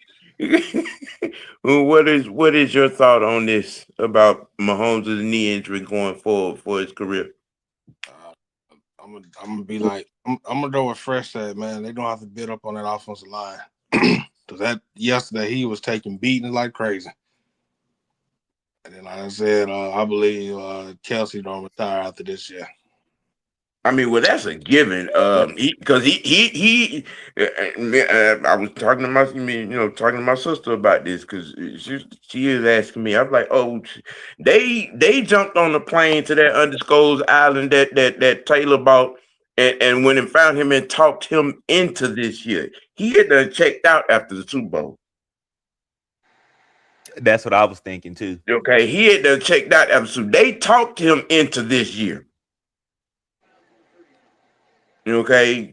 Speaker 1: Well, what is your thought on this about Mahomes' knee injury going forward for his career?
Speaker 2: I'm gonna be like, I'm gonna go with Fresh said, man. They don't have to bid up on that offensive line because that yesterday he was taking beatings like crazy. And then, like I said, I believe Kelsey don't retire after this year.
Speaker 1: I mean, well, that's a given. Because I was talking to talking to my sister about this because she is asking me. I was like, oh, they jumped on the plane to that undisclosed island that Taylor bought, and went and found him and talked him into this year. He had done checked out after the Super Bowl.
Speaker 3: That's what I was thinking too.
Speaker 1: Okay, he had done checked out after the Super Bowl. They talked him into this year. Okay,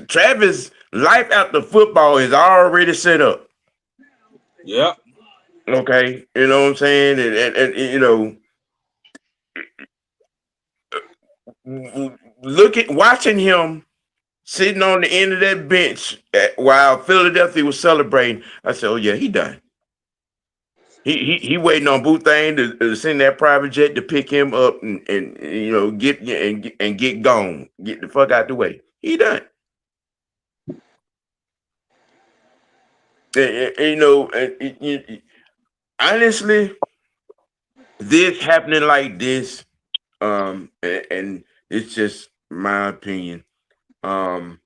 Speaker 1: Travis' life after football is already set up.
Speaker 2: Yep.
Speaker 1: Okay, you know what I'm saying, and watching him sitting on the end of that bench while Philadelphia was celebrating. I said, "Oh yeah, he done. He waiting on Boothang to send that private jet to pick him up and get gone, get the fuck out the way. He done." Honestly, this happening like this, and it's just my opinion, in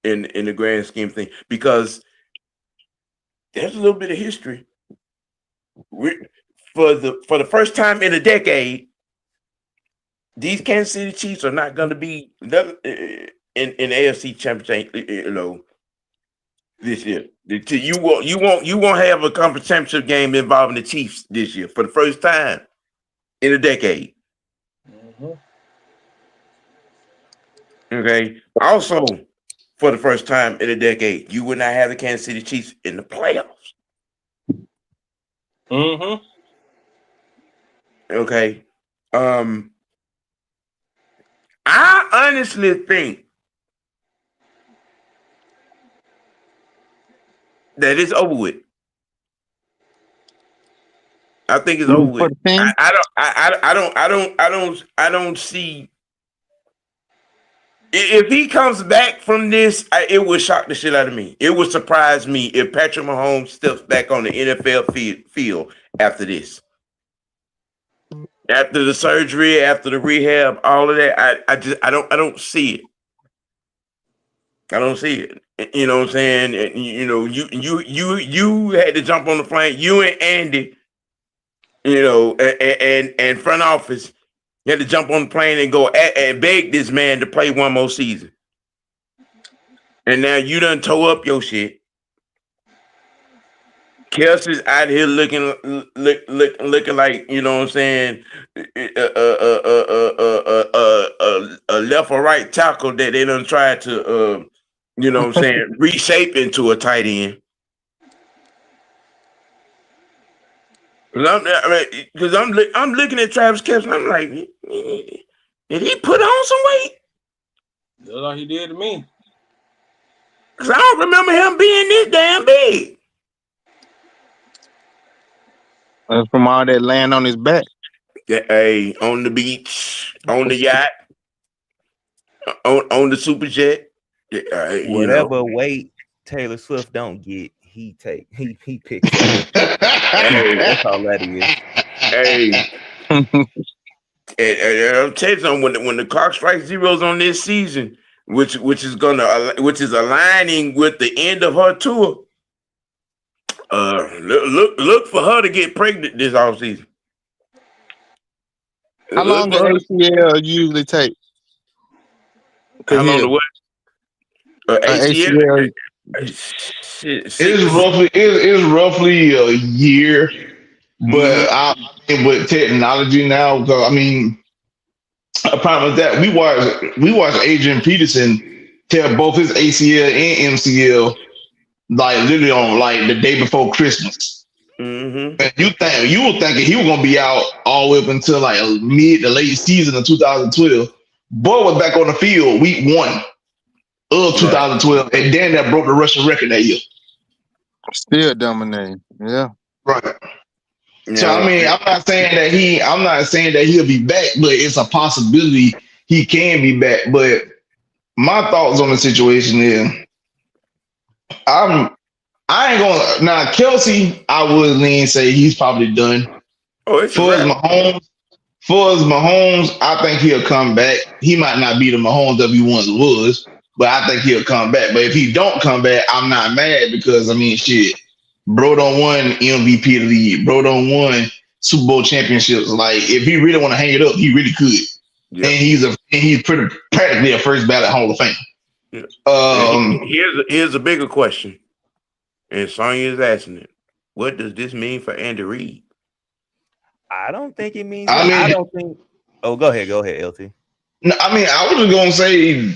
Speaker 1: the grand scheme of things, because there's a little bit of history. For the first time in a decade, these Kansas City Chiefs are not going to be in AFC Championship. This year, you won't have a conference championship game involving the Chiefs this year for the first time in a decade.
Speaker 2: Mm-hmm.
Speaker 1: Okay. Also, for the first time in a decade, you would not have the Kansas City Chiefs in the playoffs.
Speaker 2: Mm-hmm.
Speaker 1: Okay. I honestly think that it's over with. I think it's over with. I don't see. If he comes back from this, it would shock the shit out of me. It would surprise me if Patrick Mahomes steps back on the NFL field after this. After the surgery, after the rehab, all of that, I don't see it. I don't see it. You know what I'm saying? You had to jump on the plane. You and Andy, and front office, you had to jump on the plane and go and beg this man to play one more season. And now you done tore up your shit. Kelsey's out here looking like, you know what I'm saying, a left or right tackle that they done tried to, you know what I'm saying, reshape into a tight end. Because I'm looking at Travis Kelce and I'm like, did he put on some weight?
Speaker 2: That's all he did to me.
Speaker 1: Because I don't remember him being this damn big.
Speaker 4: That's from all that land on his back.
Speaker 1: Hey, on the beach, on the yacht, on the super jet.
Speaker 3: Whatever weight Taylor Swift don't get, he picks up. That's all that is.
Speaker 1: Hey, and I'll tell you something. When the clock strikes zeros on this season, which is aligning with the end of her tour, look for her to get pregnant this offseason.
Speaker 4: How long does ACL usually take?
Speaker 1: How long the what? ACL.
Speaker 5: It's roughly a year, but with technology now, because I mean, a problem with that, we watched Adrian Peterson tear both his ACL and MCL like literally on like the day before Christmas.
Speaker 1: Mm-hmm.
Speaker 5: And you were thinking he was gonna be out all the way up until like mid to late season of 2012. Boy was back on the field week 1 of 2012, and then that broke the rushing record that year.
Speaker 4: Still dominating, yeah.
Speaker 5: Right. Yeah. So I mean, I'm not saying that he'll be back, but it's a possibility he can be back. But my thoughts on the situation is, I ain't gonna now Kelsey. I would lean say he's probably done.
Speaker 1: Oh, it's a
Speaker 5: For as
Speaker 1: wrap.
Speaker 5: Mahomes, I think he'll come back. He might not be the Mahomes that he once was, but I think he'll come back. But if he don't come back, I'm not mad because I mean, shit, bro don't won MVP of the league. Bro don't won Super Bowl championships. Like if he really want to hang it up, he really could.
Speaker 1: Yeah.
Speaker 5: And he's pretty practically a first ballot Hall of Fame.
Speaker 1: Yeah.
Speaker 5: Um,
Speaker 1: Here's a bigger question, and Sonya is asking it. What does this mean for Andy Reid?
Speaker 3: I don't think it means.
Speaker 5: I mean-
Speaker 3: I don't think. Oh, go ahead, LT.
Speaker 5: no, I mean, I was just gonna say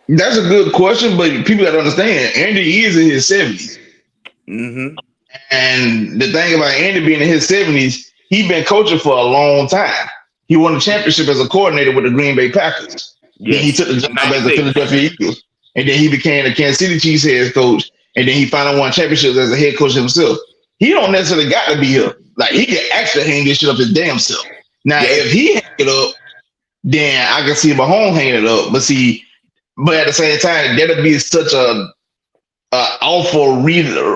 Speaker 5: that's a good question, but people got to understand Andy is in his 70s.
Speaker 1: Mm-hmm.
Speaker 5: And the thing about Andy being in his 70s, he's been coaching for a long time. He won the championship as a coordinator with the Green Bay Packers. Then he took the job as the Philadelphia Eagles. And then he became the Kansas City Chiefs head coach. And then he finally won championships as a head coach himself. He don't necessarily got to be here. Like, he can actually hang this shit up his damn self. Now, if he hang it up, then I can see Mahomes hanging it up. But at the same time, that'd be such a awful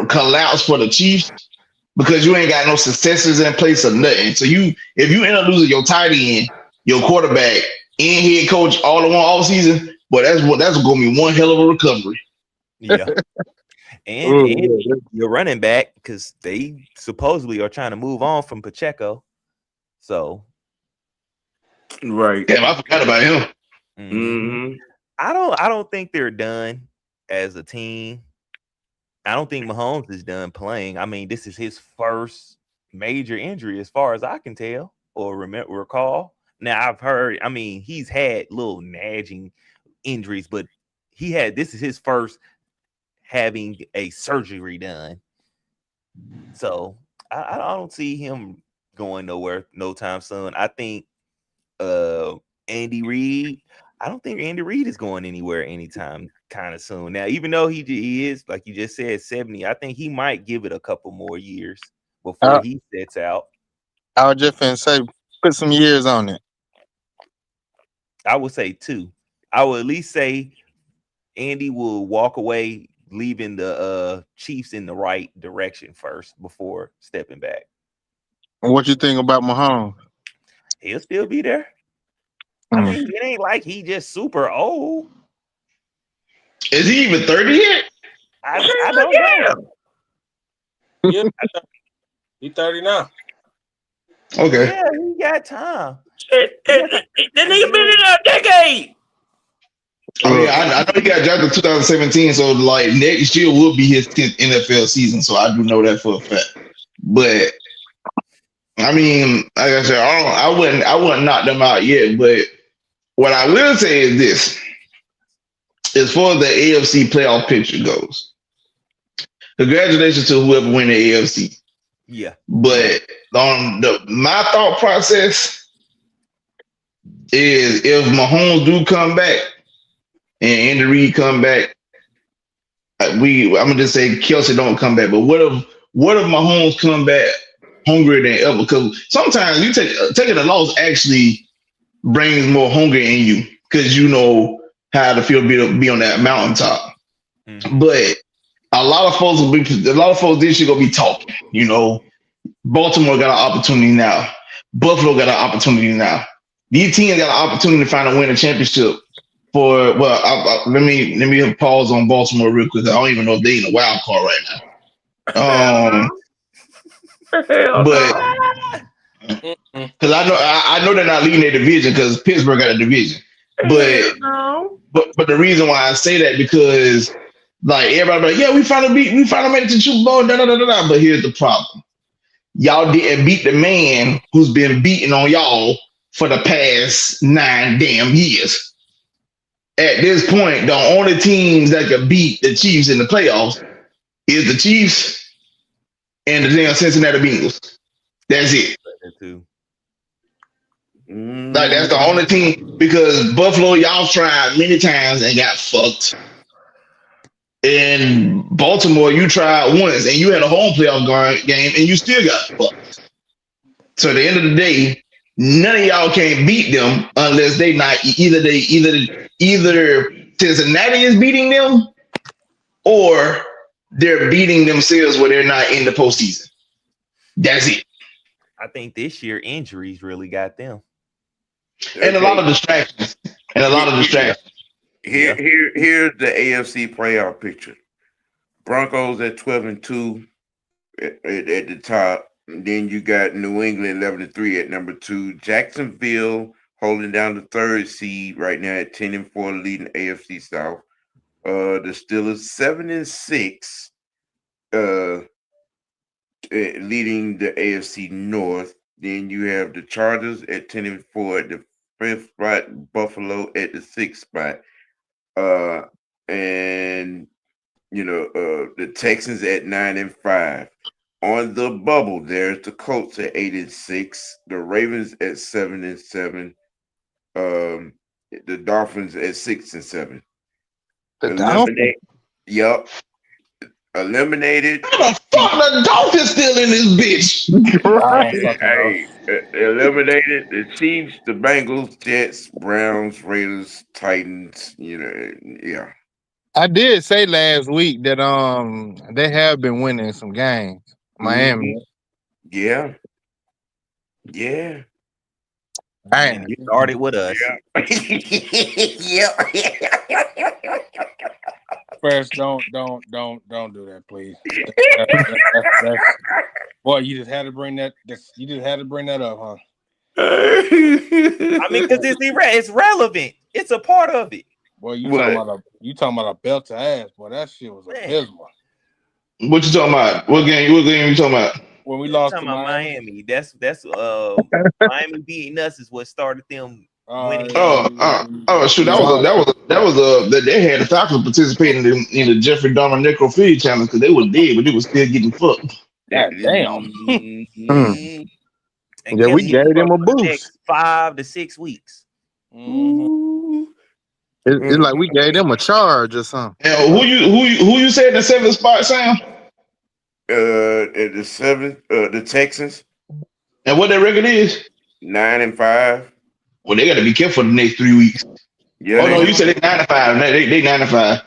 Speaker 5: collapse for the Chiefs because you ain't got no successors in place or nothing. So if you end up losing your tight end, your quarterback, and head coach all in one off season, well, that's gonna be one hell of a recovery.
Speaker 3: Yeah. and your running back, because they supposedly are trying to move on from Pacheco. So
Speaker 1: Right.
Speaker 5: Damn, I forgot about him.
Speaker 1: Mm-hmm.
Speaker 3: I don't think they're done as a team. I don't think Mahomes is done playing. I mean, this is his first major injury, as far as I can tell or recall. Now I've heard. I mean, he's had little nagging injuries, but this is his first having a surgery done. So I don't see him going nowhere no time soon. I think Andy Reid. I don't think Andy Reid is going anywhere anytime kind of soon. Now, even though he is, like you just said, 70, I think he might give it a couple more years before he sets out.
Speaker 4: I was just finna say, put some years on it.
Speaker 3: I would say 2. I would at least say Andy will walk away, leaving the Chiefs in the right direction first before stepping back.
Speaker 4: And what you think about Mahomes?
Speaker 3: He'll still be there. I mean, it ain't like he just super old.
Speaker 5: Is he even 30 yet?
Speaker 3: I don't know.
Speaker 2: Yeah, he's 30 now.
Speaker 5: Okay.
Speaker 3: Yeah, he got time.
Speaker 1: That nigga been in a decade.
Speaker 5: I mean, I know he got drafted in 2017, so like next year will be his 10th NFL season. So I do know that for a fact. But I mean, like I said, I wouldn't knock them out yet. But what I will say is this: as far as the AFC playoff picture goes, congratulations to whoever win the AFC.
Speaker 3: Yeah.
Speaker 5: But my thought process is if Mahomes do come back and Andy Reid come back, I'm gonna just say Kelsey don't come back. But what if Mahomes come back hungrier than ever? Because sometimes you taking a loss actually brings more hunger in you because you know how to feel be on that mountaintop. Mm-hmm. But a lot of folks this year gonna be talking. You know, Baltimore got an opportunity now. Buffalo got an opportunity now. These teams got an opportunity to finally win a championship. Let me pause on Baltimore real quick. I don't even know if they in a wild card right now. But because I know they're not leading their division because Pittsburgh got a division. But the reason why I say that because like everybody, yeah, we finally made it to the Super Bowl. But here's the problem: y'all didn't beat the man who's been beating on y'all for the past 9 damn years. At this point, the only teams that could beat the Chiefs in the playoffs is the Chiefs and the damn Cincinnati Bengals. That's it. Like that's the only team because Buffalo, y'all tried many times and got fucked. In Baltimore, you tried once and you had a home playoff game and you still got fucked. So at the end of the day, none of y'all can beat them unless they not either Cincinnati is beating them or they're beating themselves where they're not in the postseason. That's it.
Speaker 3: I think this year injuries really got them.
Speaker 5: And a lot of distractions.
Speaker 3: Yeah.
Speaker 1: Here's the AFC playoff picture. Broncos at 12-2 at the top. And then you got New England 11-3 at number 2. Jacksonville holding down the 3rd seed right now at 10-4, leading AFC South. The Steelers 7-6, leading the AFC North. Then you have the Chargers at 10-4 at the 5th spot, Buffalo at the 6th spot. And the Texans at 9-5. On the bubble, there's the Colts at 8-6, the Ravens at 7-7, the Dolphins at 6-7. Eliminated. Yup. Eliminated.
Speaker 5: How the fuck the Dolphins still in this bitch?
Speaker 4: Right.
Speaker 1: Hey, eliminated the Chiefs, the Bengals, Jets, Browns, Raiders, Titans. Yeah.
Speaker 4: I did say last week that they have been winning some games. Miami.
Speaker 1: Yeah. Yeah.
Speaker 3: And you started with us.
Speaker 1: Yeah.
Speaker 2: First, don't do that, please. Boy, you just had to bring that. You just had to bring that up, huh?
Speaker 3: I mean, because it's relevant. It's a part of it.
Speaker 2: Boy, you talking about a belt to ass, boy. That shit was abysmal.
Speaker 5: What you talking about? What game you talking about?
Speaker 2: When we lost to
Speaker 3: Miami. That's Miami beating us is what started them winning.
Speaker 5: Shoot! They had the Falcons participating in the Jeffrey Dahmer Necrophilia challenge because they were dead, but they was still getting fucked.
Speaker 2: God damn.
Speaker 4: Yeah, we gave them a boost.
Speaker 3: Next 5 to 6 weeks.
Speaker 2: Mm-hmm.
Speaker 4: It's like we gave them a charge or something.
Speaker 5: And who you said in the 7th spot, Sam?
Speaker 1: At the 7th, the Texans.
Speaker 5: And what their record is?
Speaker 1: 9-5.
Speaker 5: Well, they got to be careful the next 3 weeks.
Speaker 1: Yeah.
Speaker 5: Oh no, you said they 9-5. They 9-5.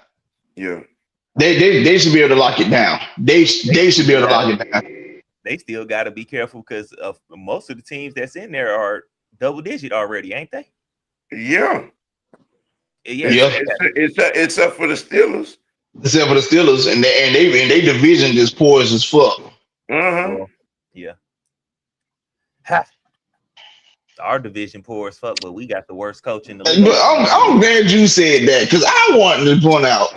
Speaker 1: Yeah.
Speaker 5: They should be able to lock it down. They should be able to lock it down.
Speaker 3: They still got to be careful because of most of the teams that's in there are double digit already, ain't they?
Speaker 1: Yeah.
Speaker 3: Yeah.
Speaker 1: It's up for the Steelers.
Speaker 5: Except for the Steelers, and they division just pours as fuck.
Speaker 3: Yeah. Our division poor as fuck, but we got the worst coach in the league.
Speaker 5: But I'm glad you said that because I wanted to point out.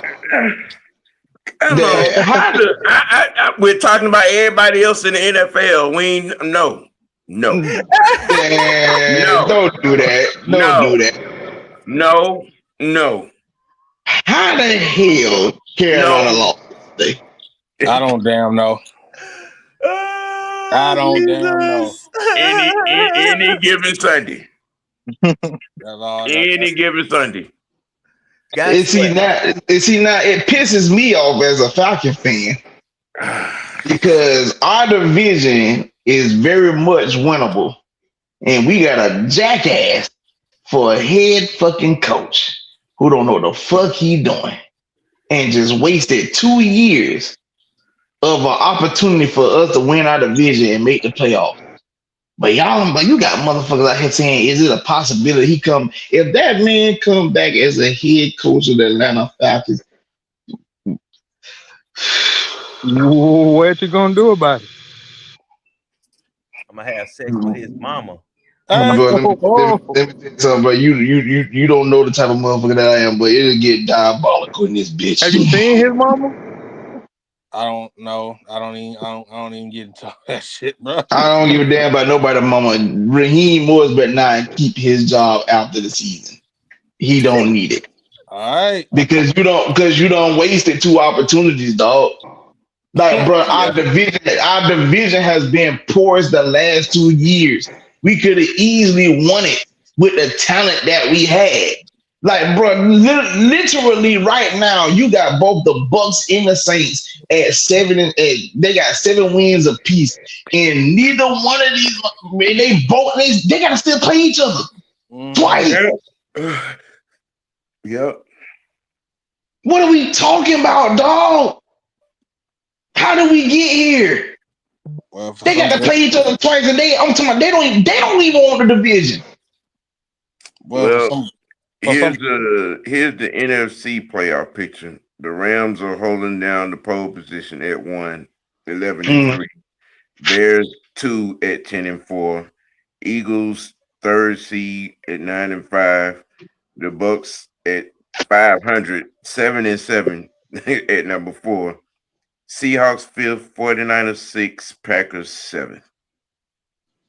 Speaker 1: We're talking about everybody else in the NFL. No.
Speaker 5: Yeah, don't do that. Don't do that.
Speaker 1: No.
Speaker 5: How the hell Carolina lost today?
Speaker 2: I don't damn know. I don't damn know.
Speaker 1: Any given Sunday. Any given Sunday.
Speaker 5: And see now, it pisses me off as a Falcon fan because our division is very much winnable, and we got a jackass for a head fucking coach who don't know what the fuck he doing and just wasted 2 years of an opportunity for us to win our division and make the playoffs. But you got motherfuckers out here saying, is it a possibility he come? If that man come back as a head coach of the Atlanta Falcons,
Speaker 4: what you gonna do about it?
Speaker 3: I'm gonna have sex with his mama.
Speaker 5: let me tell you something, but you don't know the type of motherfucker that I am, but it'll get diabolical in this bitch.
Speaker 4: Have you seen his mama?
Speaker 2: I don't know. I don't even get into that shit, bro.
Speaker 5: I don't give a damn about nobody, mama. Raheem Morris better not keep his job after the season. He don't need it.
Speaker 2: All right.
Speaker 5: Because you don't wasted 2 opportunities, dog. Like, bro, our division has been porous the last 2 years. We could have easily won it with the talent that we had. Like, bro, literally right now, you got both the Bucks and the Saints at 7-8. They got 7 wins apiece, and neither one of these, they gotta still play each other twice.
Speaker 1: Yep.
Speaker 5: What are we talking about, dog? How did we get here?
Speaker 2: Well, for
Speaker 5: They got to
Speaker 2: some,
Speaker 5: play each other twice a day. I'm talking about they don't even want the division.
Speaker 2: well,
Speaker 1: Well,
Speaker 2: for some,
Speaker 1: here's the NFC playoff picture. The Rams are holding down the pole position at 11-3. Bears 2 at 10-4. Eagles 3rd seed at 9-5. The Bucks at 500, 7-7 at number 4. Seahawks 5th, 49ers 6th, Packers 7th.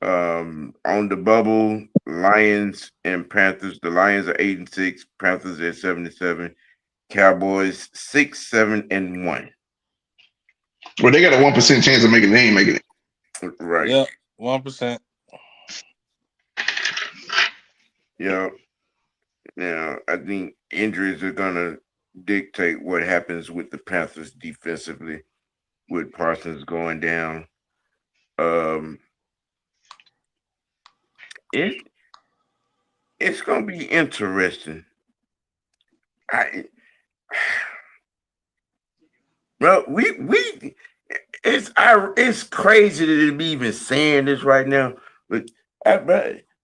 Speaker 1: On the bubble, Lions and Panthers. The Lions are 8-6, Panthers at 7-7, Cowboys 6, 7-1.
Speaker 5: Well, they got a 1% chance of making it. They ain't making it.
Speaker 1: Right.
Speaker 2: yeah, 1%.
Speaker 1: Yeah. Now, I think injuries are gonna dictate what happens with the Panthers defensively, with Parsons going down. It's gonna be interesting. Well, it's crazy to be even saying this right now, but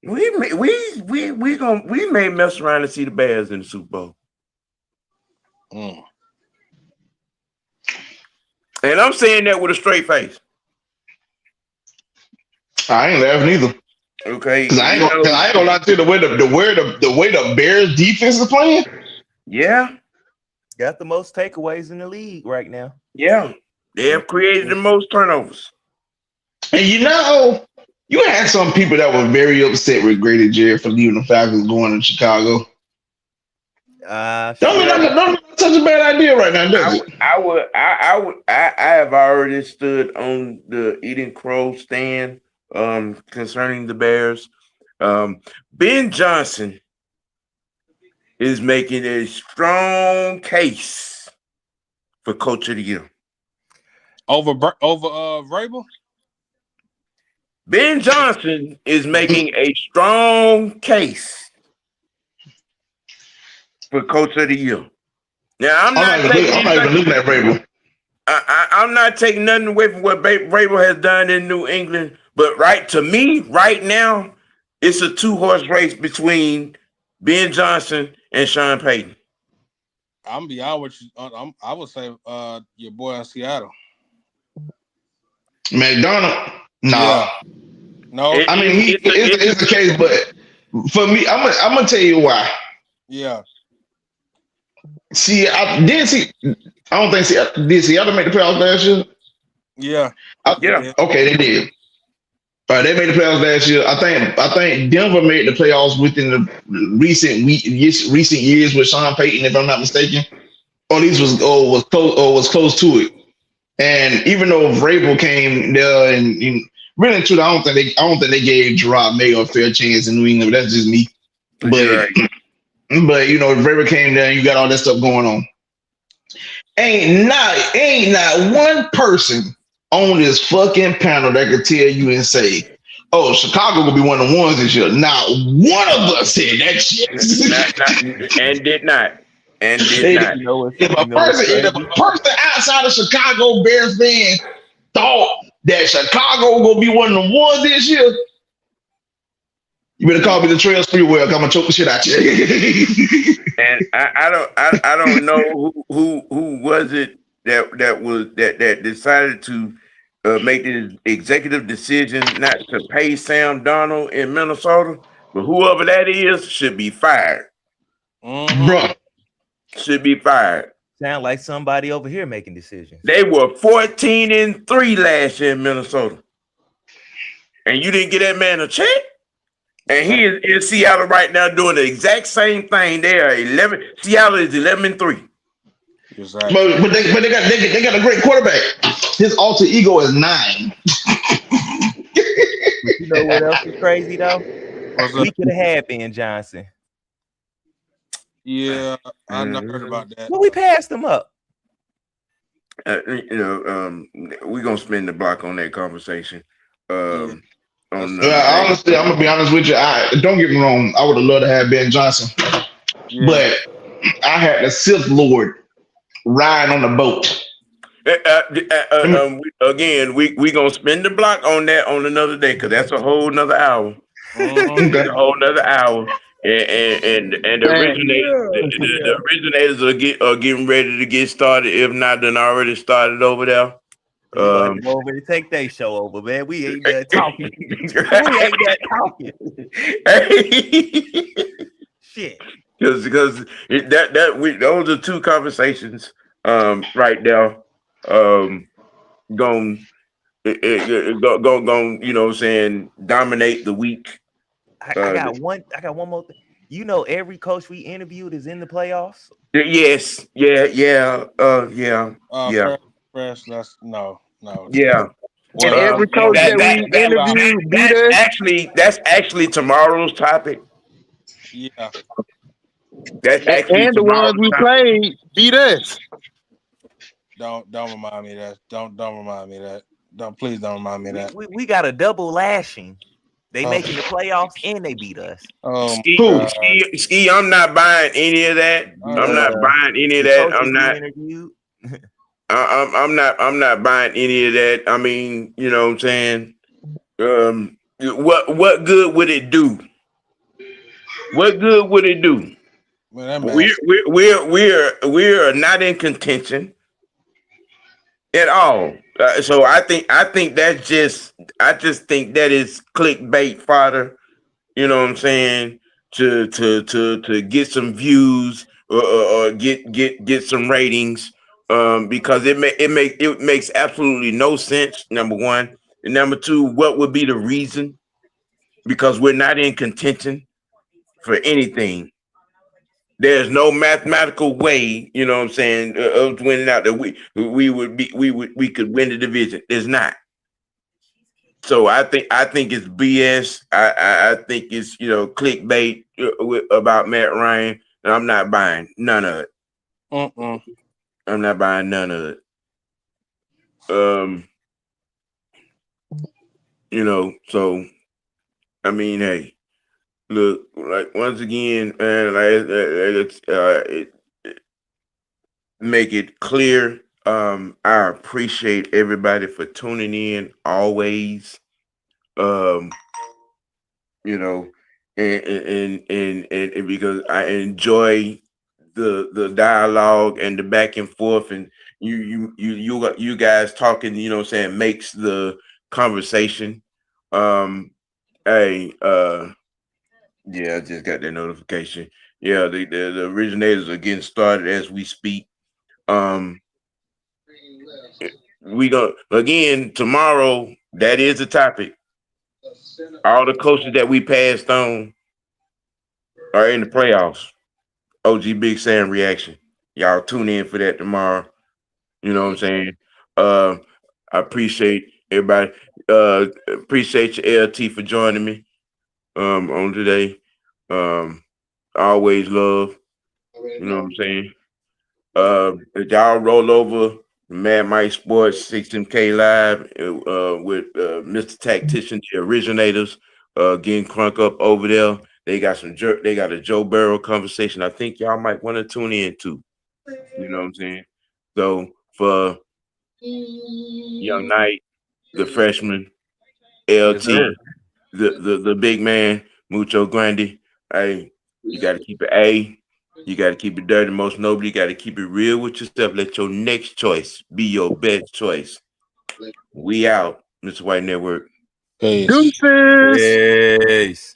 Speaker 1: we may mess around and see the Bears in the Super Bowl. And I'm saying that with a straight face.
Speaker 5: I ain't laughing either.
Speaker 1: Okay,
Speaker 5: because I ain't gonna lie to you, the way the Bears defense is playing.
Speaker 1: Yeah,
Speaker 3: got the most takeaways in the league right now.
Speaker 1: Yeah, they have created the most turnovers.
Speaker 5: And you had some people that were very upset with Grady Jarrett for leaving the Falcons going to Chicago. Don't be such a bad idea right now, does it?
Speaker 1: I have already stood on the eating crow stand concerning the Bears. Ben Johnson is making a strong case for Coach of the Year.
Speaker 2: Over Vrabel?
Speaker 1: Ben Johnson is making a strong case for Coach of the Year. Now, I'm not
Speaker 5: even looking at Vrabel.
Speaker 1: I'm not taking nothing away from what Vrabel has done in New England, but to me, right now, it's a 2-horse race between Ben Johnson and Sean Payton.
Speaker 2: I'm gonna be honest with you. I would say your boy in Seattle.
Speaker 5: McDonald? Nah.
Speaker 2: Yeah. No.
Speaker 5: I mean, it's the case, but for me, I'm gonna tell you why.
Speaker 2: Yeah.
Speaker 5: See, I don't think did Seattle make the playoffs last year?
Speaker 2: Yeah.
Speaker 5: Okay, they did. They made the playoffs last year. I think Denver made the playoffs within the recent years with Sean Payton, if I'm not mistaken, or at least was close to it. And even though Vrabel came there, and really and truly, I don't think they gave Gerard Mayo a fair chance in New England. But that's just me. But Vrabel came there, and you got all that stuff going on. Ain't not one person on this fucking panel that could tell you and say, "Oh, Chicago will be one of the ones this year." Not one of us said that shit.
Speaker 1: And did not.
Speaker 5: If a person outside of Chicago Bears fans thought that Chicago will be one of the ones this year, you better call me the Trail Sprewell. I'm gonna choke the shit out you.
Speaker 1: And I don't know who was it that decided to make the executive decision not to pay Sam Darnold in Minnesota, but whoever that is should be fired.
Speaker 5: Bro.
Speaker 1: Should be fired.
Speaker 3: Sound like somebody over here making decisions.
Speaker 1: They were 14-3 last year in Minnesota. And you didn't get that man a check? And he is in Seattle right now doing the exact same thing. They are 11. Seattle is 11-3.
Speaker 2: Exactly.
Speaker 5: But they got a great quarterback. His alter ego is 9.
Speaker 3: You know what else is crazy though? We could have had Ben Johnson.
Speaker 2: Yeah, I never heard about that.
Speaker 3: Well, we passed him up.
Speaker 1: We're gonna spend the block on that conversation.
Speaker 5: Honestly, I'm gonna be honest with you. Don't get me wrong. I would have loved to have Ben Johnson, but I had the Sith Lord riding on the boat.
Speaker 1: Again, we gonna spin the block on that on another day because that's a whole nother hour.
Speaker 2: Mhm.
Speaker 1: That's a whole nother hour. And the
Speaker 4: Dang.
Speaker 1: the originators are getting ready to get started. If not, then already started over there.
Speaker 3: We about to go over and take their show over, man. We ain't done talking. We ain't done talking. Shit.
Speaker 1: Because those are two conversations right there going you know what I'm saying, dominate the week.
Speaker 3: I got one more thing. You know, every coach we interviewed is in the playoffs.
Speaker 1: Yes, yeah.
Speaker 2: Fresh. That's no.
Speaker 1: Yeah.
Speaker 4: And every coach that we interviewed beat us.
Speaker 1: That's actually tomorrow's topic.
Speaker 2: Yeah.
Speaker 1: That's actually
Speaker 4: And the ones
Speaker 1: tomorrow's
Speaker 4: we
Speaker 1: topic.
Speaker 4: played beat us.
Speaker 2: Don't remind me of that. Don't remind me of that. Please don't remind me of that.
Speaker 3: We got a double lashing. They
Speaker 2: Oh.
Speaker 3: making the playoffs and they beat us.
Speaker 2: Oh,
Speaker 1: Ski, I'm not buying any of that. I'm not buying any of that. I'm not.
Speaker 3: Interviewed.
Speaker 1: I'm not buying any of that. I mean, you know what I'm saying? What good would it do? What good would it do?
Speaker 2: Man, that
Speaker 1: We're not in contention at all. So I think I just think that is clickbait fodder. You know what I'm saying? To get some views or get some ratings. Because it makes absolutely no sense. Number one, and number two, what would be the reason? Because we're not in contention for anything. There's no mathematical way, you know what I'm saying, of winning out that we could win the division. There's not. So I think it's BS. I think it's, you know, clickbait about Matt Ryan, and I'm not buying none of it. I'm not buying none of it. You know, so I mean, hey, look, like once again, man, let's make it clear. I appreciate everybody for tuning in always. You know, and because I enjoy the dialogue and the back and forth, and you guys talking, you know what I'm saying, makes the conversation. Hey, yeah, I just got that notification. Yeah, the originators are getting started as we speak. We go again tomorrow. That is the topic. All the coaches that we passed on are in the playoffs. OGBigsam reaction. Y'all tune in for that tomorrow. You know what I'm saying? I appreciate everybody. Appreciate you, LT, for joining me on today. Always love. You know what I'm saying? If y'all roll over Mad Mike Sports 16K Live with Mr. Tactician, the originators, getting crunk up over there. They got a Joe Burrow conversation. I think y'all might want to tune in too. You know what I'm saying? So for Young Knight, the freshman, LT, the big man, Mucho Grande. Hey, you got to keep it A. You got to keep it dirty, most noble. You got to keep it real with yourself. Let your next choice be your best choice. We out, Mr. White Network.
Speaker 2: Peace.
Speaker 4: Deuces.
Speaker 3: Peace.